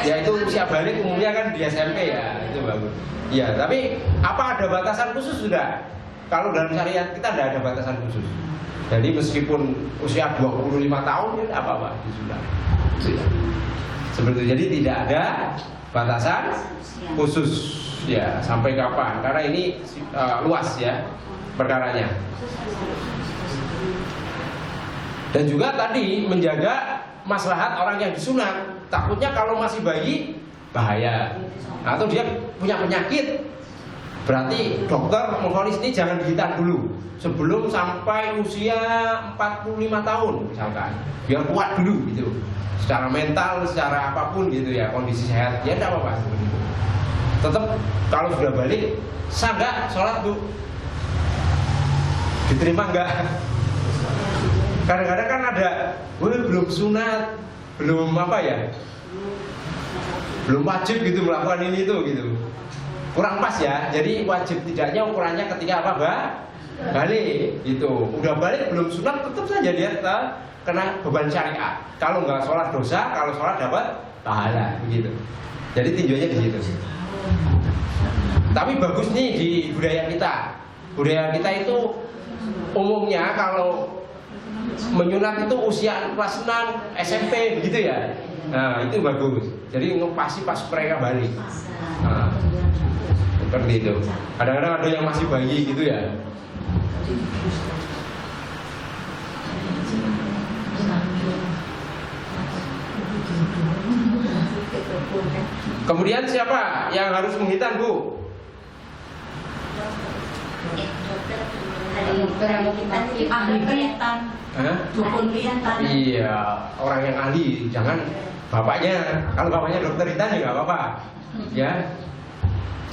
Ya itu usia balik umumnya kan di SMP ya, itu bagus. Ya, tapi apa ada batasan khusus sudah? Kalau dalam syariat kita tidak ada batasan khusus. Jadi meskipun usia 25 tahun ya tidak apa-apa, sudah. Seperti itu. Jadi tidak ada batasan khusus ya sampai kapan? Karena ini luas ya perkaranya. Dan juga tadi menjaga maslahat orang yang disunat. Takutnya kalau masih bayi bahaya. Atau dia punya penyakit, berarti dokter memvonis ini jangan dihitan dulu sebelum sampai usia 45 tahun misalkan. Biar kuat dulu gitu. Secara mental, secara apapun gitu ya, kondisi sehat. Ya tidak apa-apa seperti itu. Tetap kalau sudah balik, sah nggak sholat, Bu? Diterima nggak? Kadang-kadang kan ada, belum sunat, belum apa ya, belum wajib gitu melakukan ini itu gitu, kurang pas ya. Jadi wajib tidaknya ukurannya ketika apa, balik gitu. Udah balik belum sunat tetap saja dia kena beban syariat. Kalau nggak sholat dosa, kalau sholat dapat pahala begitu. Jadi tinjaunya di situ. Tapi bagus nih di budaya kita. Budaya kita itu umumnya kalau menyunat itu usia kelas 6 SMP begitu ya. Nah itu bagus. Jadi ngepasi pas mereka balik. Nah, seperti itu. Kadang-kadang ada yang masih bayi gitu ya. Kemudian siapa yang harus menghitan, Bu? Ahli hitan. Dukun hitan. Iya, orang yang ahli, jangan bapaknya. Kalau bapaknya dokter hitan ya nggak apa-apa. Ya,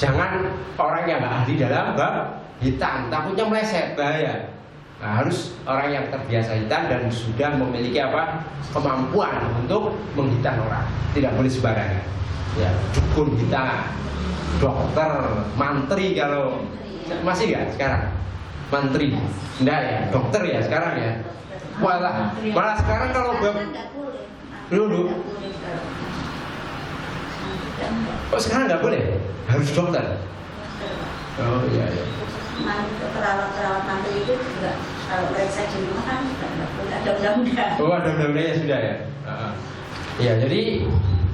jangan orang yang nggak ahli dalam bab hitan, takutnya meleset, bahaya. Nah, harus orang yang terbiasa hitan dan sudah memiliki apa kemampuan untuk menghitan orang. Tidak boleh sembarangan. Ya, dukun hitan, dokter, mantri kalau masih nggak sekarang? Mantri, enggak ya, dokter ya sekarang ya. Malah sekarang kalau dulu, oh sekarang nggak boleh, harus dokter. Oh iya. Perawat mantri itu juga kalau periksa di rumah kan nggak boleh, ada undang-undang. Oh ada undang-undangnya sudah ya. Iya jadi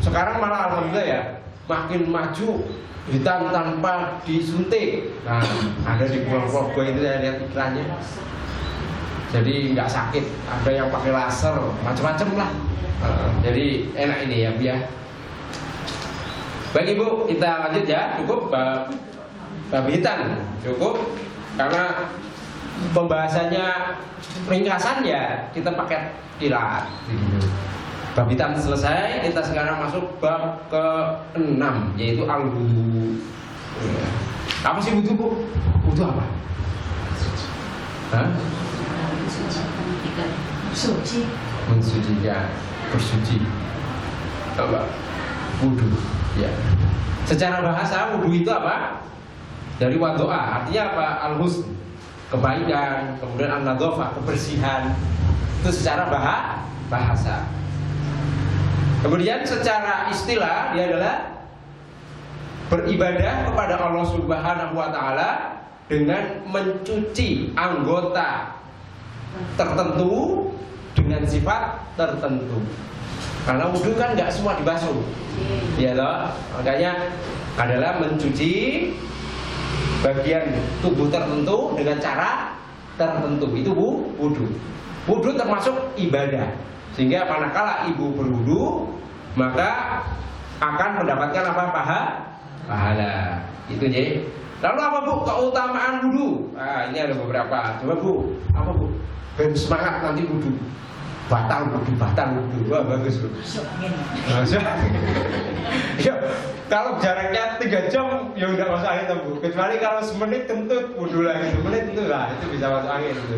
sekarang malah alhamdulillah ya makin maju. Hitam tanpa disuntik. Nah, ada di Purwokerto itu saya lihat iklannya. Jadi nggak sakit. Ada yang pakai laser, macam-macam lah. Jadi enak ini ya, Bu ya. Baik Ibu, kita lanjut ya. Cukup bab hitam, cukup. Karena pembahasannya ringkasan ya, kita pakai kilat. Bab hitam selesai, kita sekarang masuk bab ke-6 yaitu al-wudu. Ya. Apa sih wudu, Bu? Wudu apa? Hah? Suci. Mensucikan, bersuci. Apa? Wudu. Ya. Secara bahasa wudu itu apa? Dari wadoa, artinya apa? Al-husn, kebaikan, kemudian an-nadhafah, kebersihan. Itu secara bahasa. Kemudian secara istilah dia adalah beribadah kepada Allah Subhanahu wa taala dengan mencuci anggota tertentu dengan sifat tertentu. Karena wudu kan nggak semua dibasuh. Ya toh? Makanya adalah mencuci bagian tubuh tertentu dengan cara tertentu. Itu wudu. Wudu termasuk ibadah. Sehingga manakala ibu berwudu maka akan mendapatkan apa? Pahala. Itu jadi Lalu apa Bu? Keutamaan wudhu. Nah, ini ada beberapa. Coba Bu, apa Bu? Ben semangat nanti wudhu. Batal wudhu. Wah, bagus Bu. Masuk angin. Ya, kalau jaraknya 3 jam ya udah masuk angin Bu. Kecuali kalau semenit kentut wudhu lagi, semenit itu lah, itu bisa masuk angin itu.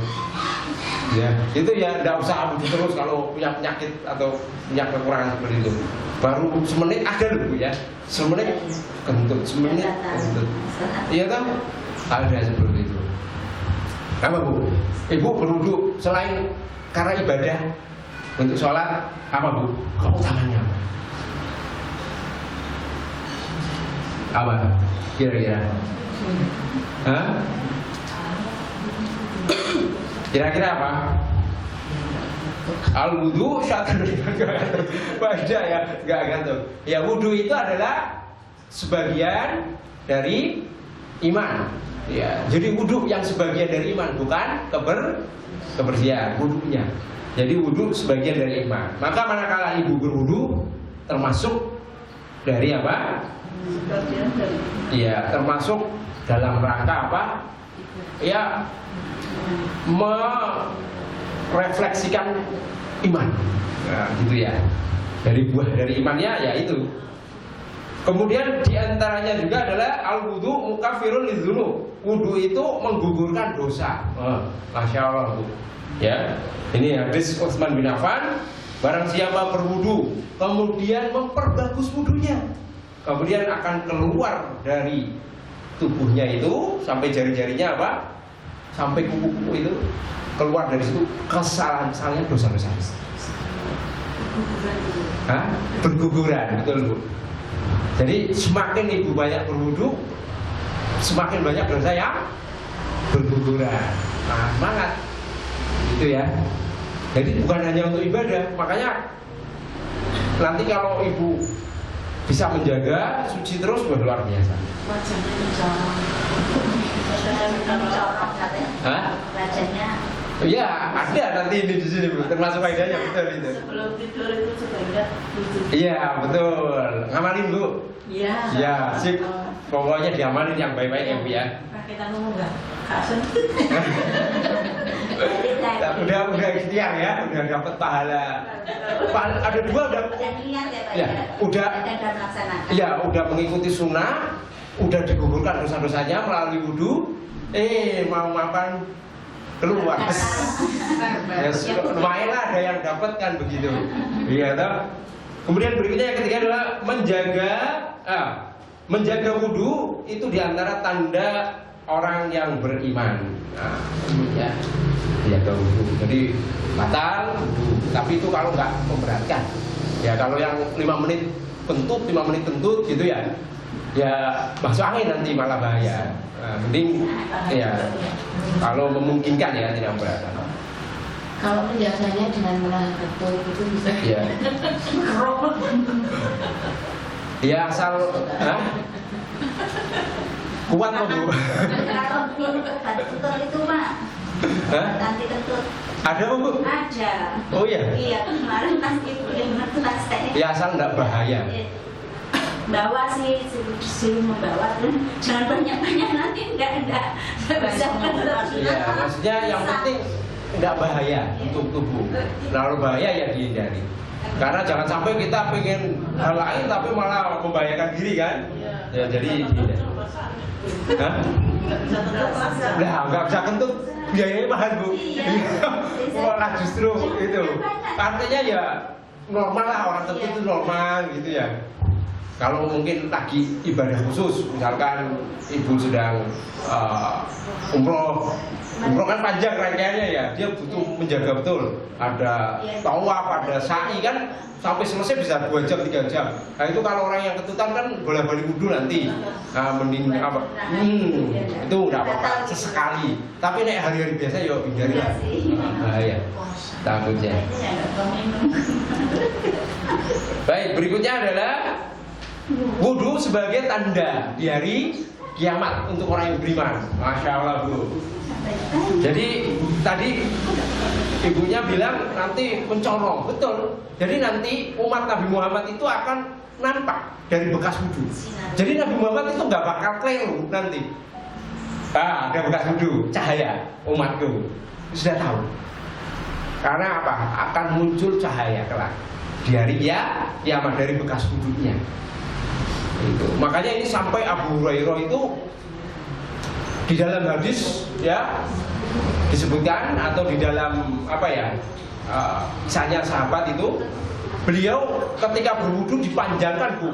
Ya, itu ya tidak usah wudhu terus kalau punya penyakit atau punya kekurangan seperti itu. Baru semenit ada loh Bu ya. Semenit kentut, semenit kentut. Iya kan? Ada seperti itu. Apa Bu? Ibu berwudu selain karena ibadah untuk sholat, apa Bu? Keutamanya apa? Kira-kira? Hah? Kira-kira apa? Al-wudu syatrul iman. Ya, enggak gantung. Ya, wudu itu adalah sebagian dari iman. Ya, jadi wudu yang sebagian dari iman, bukan kebersihan, wudunya. Jadi wudu sebagian dari iman. Maka manakala ibu berwudu termasuk dari apa? Iya, termasuk dalam rangka apa? Ya, merefleksikan iman. Nah, gitu ya. Dari buah dari imannya ya itu. Kemudian diantaranya juga adalah al-wudu mukafirun lidzunub. Wudu itu menggugurkan dosa. Masya Allah Bu. Ya, ini hadis Utsman bin Affan. Barang siapa berwudu kemudian memperbagus wudunya, kemudian akan keluar dari tubuhnya itu sampai jari-jarinya apa? Sampai kuku-kuku itu keluar dari situ kesalahan-kesalahan dosa-dosa. Berguguran, betul Bu. Jadi semakin ibu banyak berwudu, semakin banyak dosa yang berguguran. Nah, semangat itu ya. Jadi bukan hanya untuk ibadah. Makanya nanti kalau ibu bisa menjaga suci terus, luar biasa. Wajahnya Iya, ada nanti ini di sini Bu, termasuk faedahnya betul itu. Sebelum tidur itu sebaiknya wudhu. Iya, betul. Ngamalin Bu. Iya. Iya, sip. Pokoknya diamalin yang baik-baik ya Bu ya. Kita ngomong enggak? Kasen. Udah ikhtiar ya, udah dapat pahala. Ada dua udah. niat ya Pak Ya, udah. dan melaksanakan. Iya, udah mengikuti sunnah, udah digugurkan dosa-dosanya melalui wudu. Mau makan keluar. Ya, lumayan lah ada yang dapat kan begitu. Iya toh. Kemudian berikutnya yang ketiga adalah menjaga wudu itu diantara tanda orang yang beriman. Nah, ya, menjaga wudu. Jadi batal wudu, tapi itu kalau nggak memberatkan. Ya kalau yang 5 menit kentut, 5 menit kentut gitu ya. Ya masuk angin nanti malah bahaya. Nah, mending ya kalau memungkinkan ya tidak memberatkan. Kalau menjaganya dengan menahan betul itu bisa. Ya. Ya asal kuat kok Bu. Kalau obat betul itu Pak. Nanti kentut. Ada apa Bu? Ada. Oh iya. Iya kemarin pas ibu yang ngetas saya. Ya asal enggak bahaya. Bawa sih membawa jangan banyak-banyak nanti enggak bisa kentut. Iya, maksudnya yang penting enggak bahaya untuk tubuh. Lalu bahaya ya dihindari. Karena jangan sampai kita pengen hal lain tapi malah membahayakan diri kan? Ya jadi dihindari. Hah? Nah, enggak bisa kentut, biayanya mahal Bu. Malah justru itu. Artinya ya normal lah, orang kentut itu normal gitu ya. Kalau mungkin lagi ibadah khusus, misalkan ibu sedang umroh kan panjang rangkaiannya ya, dia butuh menjaga betul. Ada tawaf, ada sa'i kan sampai selesai bisa 2 jam 3 jam. Nah itu kalau orang yang ketutan kan boleh-boleh wudu nanti. Nah mending apa? Itu nggak apa-apa sesekali. Tapi nek hari-hari biasa ya hindari lah. Bahaya. Takutnya. Baik, berikutnya adalah wudu sebagai tanda di hari kiamat untuk orang yang beriman. Masya Allah Bu. Jadi tadi ibunya bilang nanti mencolong, betul. Jadi nanti umat Nabi Muhammad itu akan nampak dari bekas wudu. Jadi Nabi Muhammad itu nggak bakal keliru nanti. Ada bekas wudhu, cahaya umatku sudah tahu. Karena apa? Akan muncul cahaya kelak di hari kiamat dari bekas wudhunya. Itu. Makanya ini sampai Abu Hurairah itu di dalam hadis ya disebutkan atau di dalam apa ya kisahnya sahabat itu, beliau ketika berwudu dipanjangkan Bu.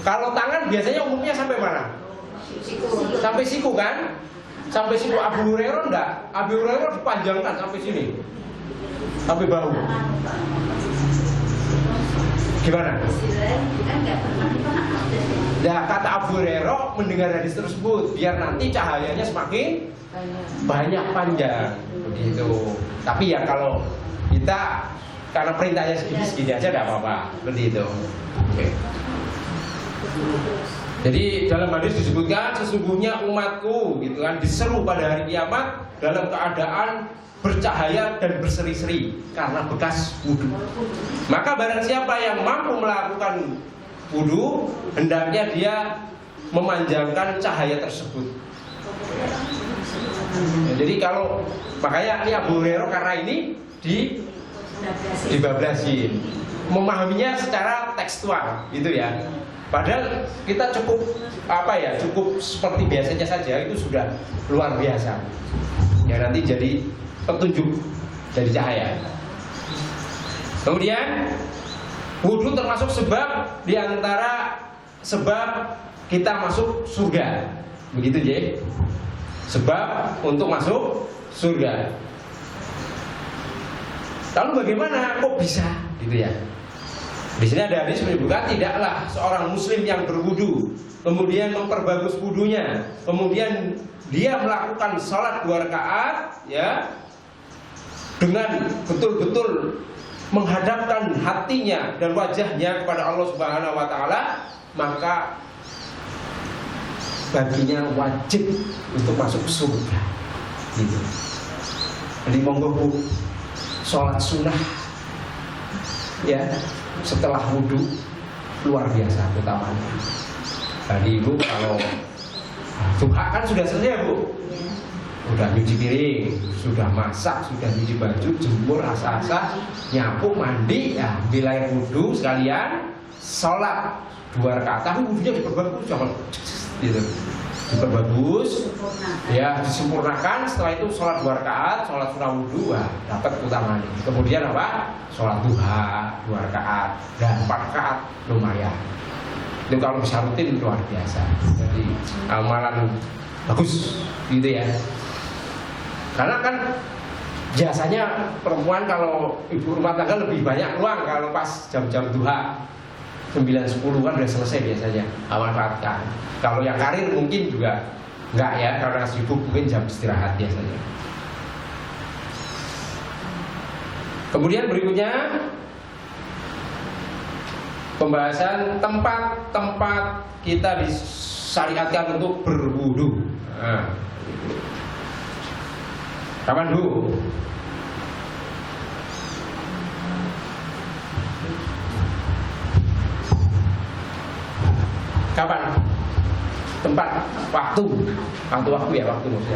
Kalau tangan biasanya umumnya sampai mana? Sampai siku kan? Sampai siku. Abu Hurairah enggak. Abu Hurairah dipanjangkan sampai sini, sampai bahu. Gimana? Nah, kata Abu Hurairah mendengar hadis tersebut biar nanti cahayanya semakin banyak panjang begitu. Tapi ya kalau kita karena perintahnya segini aja tidak apa-apa seperti itu. Oke. Jadi dalam hadis disebutkan sesungguhnya umatku gitu kan diseru pada hari kiamat dalam keadaan bercahaya dan berseri-seri karena bekas wudhu. Maka barang siapa yang mampu melakukan wudhu, hendaknya dia memanjangkan cahaya tersebut. Ya, jadi kalau makanya ini Abu Hurairah karena ini dibablasin, memahaminya secara tekstual gitu ya. Padahal kita cukup cukup seperti biasanya saja itu sudah luar biasa. Ya nanti jadi petunjuk dari cahaya. Kemudian wudhu termasuk sebab di antara sebab kita masuk surga. Begitu J. Sebab untuk masuk surga. Lalu bagaimana kok bisa gitu ya? Di sini ada hadis menyebutkan tidaklah seorang muslim yang berwudu kemudian memperbagus wudunya, kemudian dia melakukan sholat 2 rakaat ya dengan betul-betul menghadapkan hatinya dan wajahnya kepada Allah Subhanahu wa taala, maka baginya wajib untuk masuk surga. Gitu. Jadi monggo Bu, sholat sunnah ya setelah wudhu luar biasa utamanya. Tadi Ibu kalau duha kan sudah selesai Bu, sudah nyuci piring, sudah masak, sudah nyuci baju, jemur, asah-asah, nyapu, mandi, ya ambil air wudhu sekalian, sholat 2 rakaat. Tapi wudhunya diperbagus, jangan gitu, diperbagus, ya disempurnakan. Setelah itu sholat 2 rakaat, sholat sunah wudhu, dapat utamanya. Kemudian apa? Sholat duha 2 rakaat dan 4 rakaat lumayan. Itu kalau bisa rutin luar biasa. Jadi amalan bagus gitu ya. Karena kan biasanya perempuan kalau ibu rumah tangga lebih banyak ruang kalau pas jam-jam duha 9-10 kan udah selesai biasanya manfaatkan. Kalau yang karir mungkin juga enggak ya, karena sibuk mungkin jam istirahat biasanya. Kemudian berikutnya pembahasan tempat-tempat kita disyariatkan untuk berwudu. Nah, kapan dulu? Kapan? Tempat, waktu maksudnya.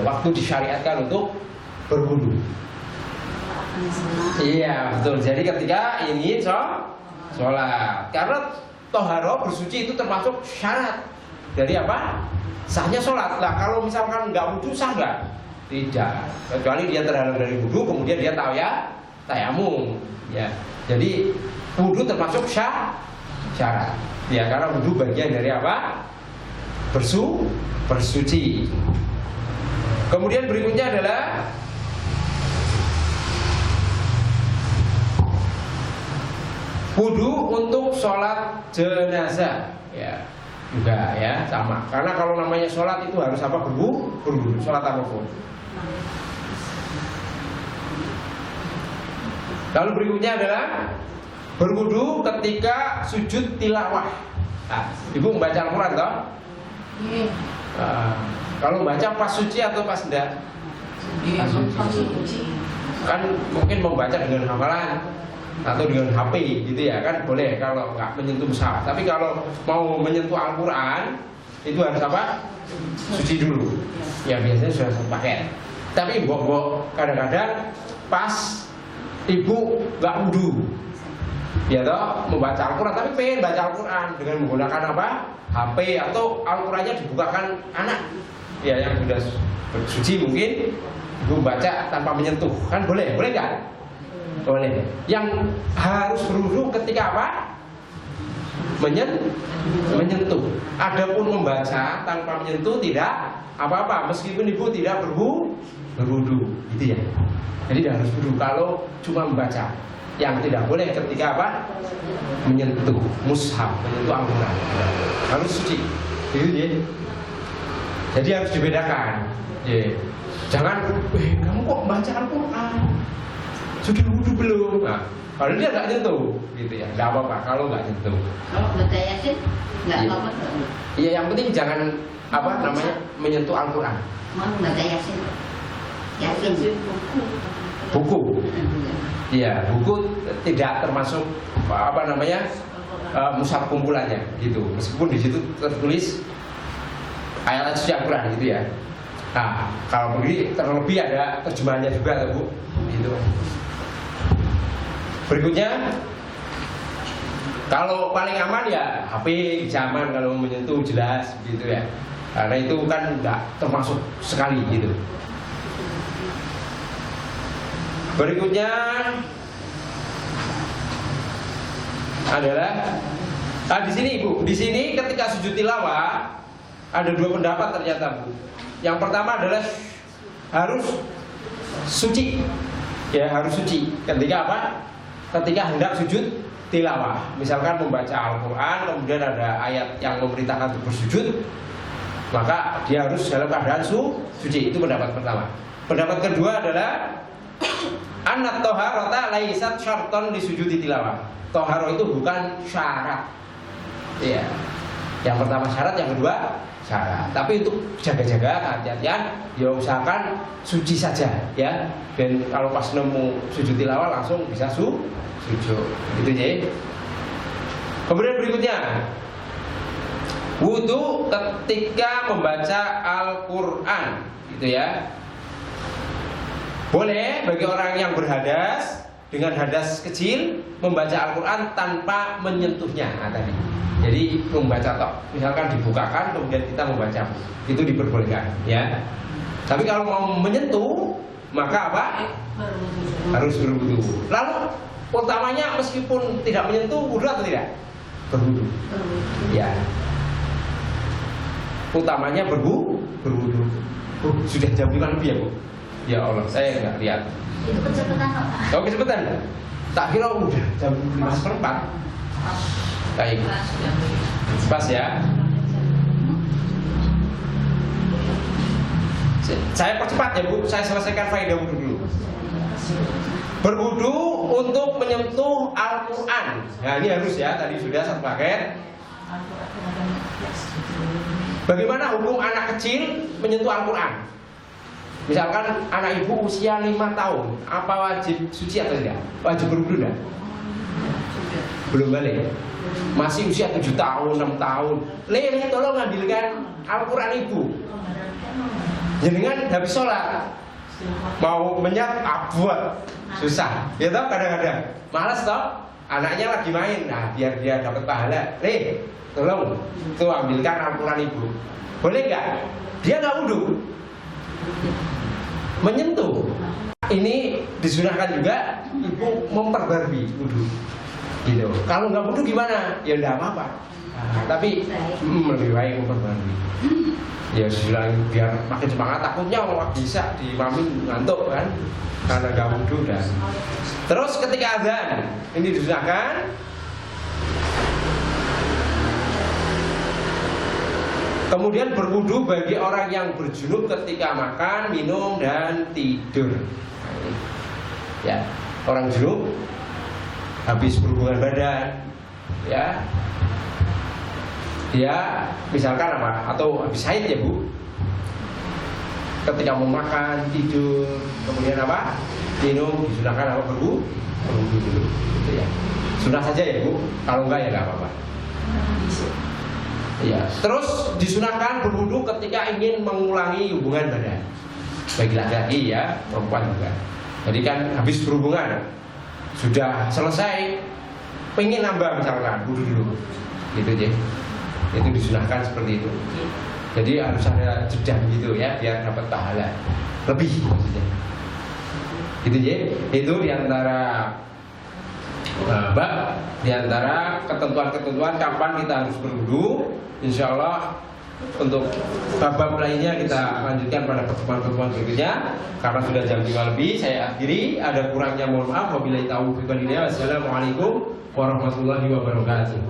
Waktu disyariatkan untuk berwudu. Iya betul. Jadi ketika ingin sholat, karena toharo bersuci itu termasuk syarat dari apa? Sahnya sholat. Lah kalau misalkan nggak wudu sah nggak? Tidak. Kecuali dia terhalang dari wudu, kemudian dia tayamum. Ya. Jadi wudu termasuk syarat. Ya karena wudu bagian dari apa? Bersuci. Kemudian berikutnya adalah wudu untuk sholat jenazah, ya juga ya sama. Karena kalau namanya sholat itu harus apa? Berwudu, sholat apapun. Lalu berikutnya adalah berwudu ketika sujud tilawah. Nah, Ibu membaca Al-Quran toh? Kalau membaca pas suci atau pas enggak? Pas suci. Kan mungkin membaca dengan hafalan atau dengan HP gitu ya kan boleh kalau nggak menyentuh mushaf. Tapi kalau mau menyentuh Al-Quran itu harus apa? Suci dulu. Ya biasanya sudah satu paket. Tapi mbok kadang-kadang pas ibu nggak wudu, ya toh membaca Al-Quran, tapi pengen baca Al-Quran dengan menggunakan apa? HP atau Al-Qurannya dibukakan anak, ya yang sudah suci mungkin ibu baca tanpa menyentuh, kan boleh nggak? Boleh. Yang harus berwudu ketika apa? Menyentuh. Adapun membaca tanpa menyentuh tidak apa-apa, meskipun ibu tidak berwudu, gitu ya. Jadi tidak harus wudu kalau cuma membaca. Yang tidak boleh ketika apa? Menyentuh mushaf, menyentuh Al-Quran, harus suci. Gitu ya. Jadi harus dibedakan. Ya. Jangan, kamu kok baca Al-Quran? Sudah wudu belum? Nah, kalau dia nggak nyentuh, gitu ya, nggak apa-apa kalau nggak nyentuh. Kalau baca Yasin nggak apa-apa. Iya, yang penting jangan apa namanya menyentuh Al-Quran. Mau baca Yasin? Yasin Buku. Iya, buku tidak termasuk apa namanya mushaf kumpulannya, gitu. Meskipun di situ tertulis ayat suci Al-Quran, gitu ya. Nah, kalau begini terlebih ada terjemahannya juga, Bu. Gitu. Berikutnya, kalau paling aman ya HP zaman kalau menyentuh jelas gitu ya, karena itu kan nggak termasuk sekali gitu. Berikutnya adalah di sini Bu, di sini ketika sujud tilawah ada dua pendapat ternyata Bu. Yang pertama adalah harus suci, ya harus suci. Ketika apa? Ketika hendak sujud tilawah, misalkan membaca Al-Quran, kemudian ada ayat yang memerintahkan untuk bersujud, maka dia harus dalam keadaan suci. Itu pendapat pertama. Pendapat kedua adalah annat toharota laisat syarton li sujudi tilawah. Toharo itu bukan syarat. Iya. Yang pertama syarat, yang kedua syarat. Tapi untuk jaga-jaga kehati-hatian, ya usahakan suci saja ya. Dan kalau pas nemu sujud tilawah langsung bisa sujud. Gitu ya. Kemudian berikutnya, wudu ketika membaca Al-Quran, gitu ya. Boleh bagi orang yang berhadas dengan hadas kecil membaca Al-Quran tanpa menyentuhnya. Nah, tadi. Jadi membaca toh, misalkan dibukakan kemudian kita membaca, itu diperbolehkan, ya. Tapi kalau mau menyentuh, maka apa? Harus berwudu. Lalu utamanya meskipun tidak menyentuh, wudu atau tidak? Berwudu. Ya. Utamanya berwudu. Sudah jam 5 lebih ya Bu? Ya Allah, saya nggak lihat. itu kecepatan Pak. Oh kecepatan? Tak kira udah jam 5:04. Baik. Pas ya. Saya percepat ya Bu, saya selesaikan faedah wudu dulu. Berwudu untuk menyentuh Al-Quran. Nah ini harus ya, tadi sudah satu paket. Bagaimana hukum anak kecil menyentuh Al-Quran? Misalkan anak ibu usia 5 tahun, apa wajib suci atau tidak? Wajib berwudu tidak? Belum balik. Masih usia 7 tahun, 6 tahun. Lele tolong ambilkan Al-Quran ibu. Jangan habis sholat mau menyat abot susah, ya toh kadang-kadang malas toh, anaknya lagi main, nah biar dia dapat pahala, tolong tuh ambilkan Al-Quran ibu, boleh nggak? Dia nggak wudu, menyentuh, ini disunahkan juga ibu memperbarui wudu, gitu. Kalau nggak wudu gimana? Ya nggak apa-apa, tapi lebih baik memperbarui. Ya bilang biar makin semangat, takutnya nggak bisa dimamin ngantuk kan karena gak wudu dan. Terus ketika azan ini disunahkan kemudian berwudu bagi orang yang berjunub ketika makan, minum dan tidur. Ya, orang junub habis berhubungan badan, ya. Dia misalkan apa? Atau habis haid ya Bu. Ketika mau makan, tidur, kemudian apa? Minum, disunahkan apa? Berwudu dulu, gitu ya. Sunah saja ya Bu. Kalau enggak ya enggak apa-apa. Ya, terus disunahkan berwudu ketika ingin mengulangi hubungan badan. Bagi laki-laki ya, perempuan juga. Jadi kan habis berhubungan, sudah selesai, pengen nambah misalkan, wudu dulu. Gitu aja. Itu disunahkan seperti itu. Jadi harus ada jeda gitu ya, biar dapat pahala lebih maksudnya. Gitu ya. Itu diantara bab, diantara ketentuan-ketentuan kapan kita harus berwudu. Insya Allah untuk bab-bab lainnya kita lanjutkan pada pertemuan-pertemuan berikutnya. Karena sudah jam 5 lebih, saya akhiri. Ada kurangnya mohon maaf. Wabillahi taufiq wal hidayah. Wassalamualaikum warahmatullahi wabarakatuh.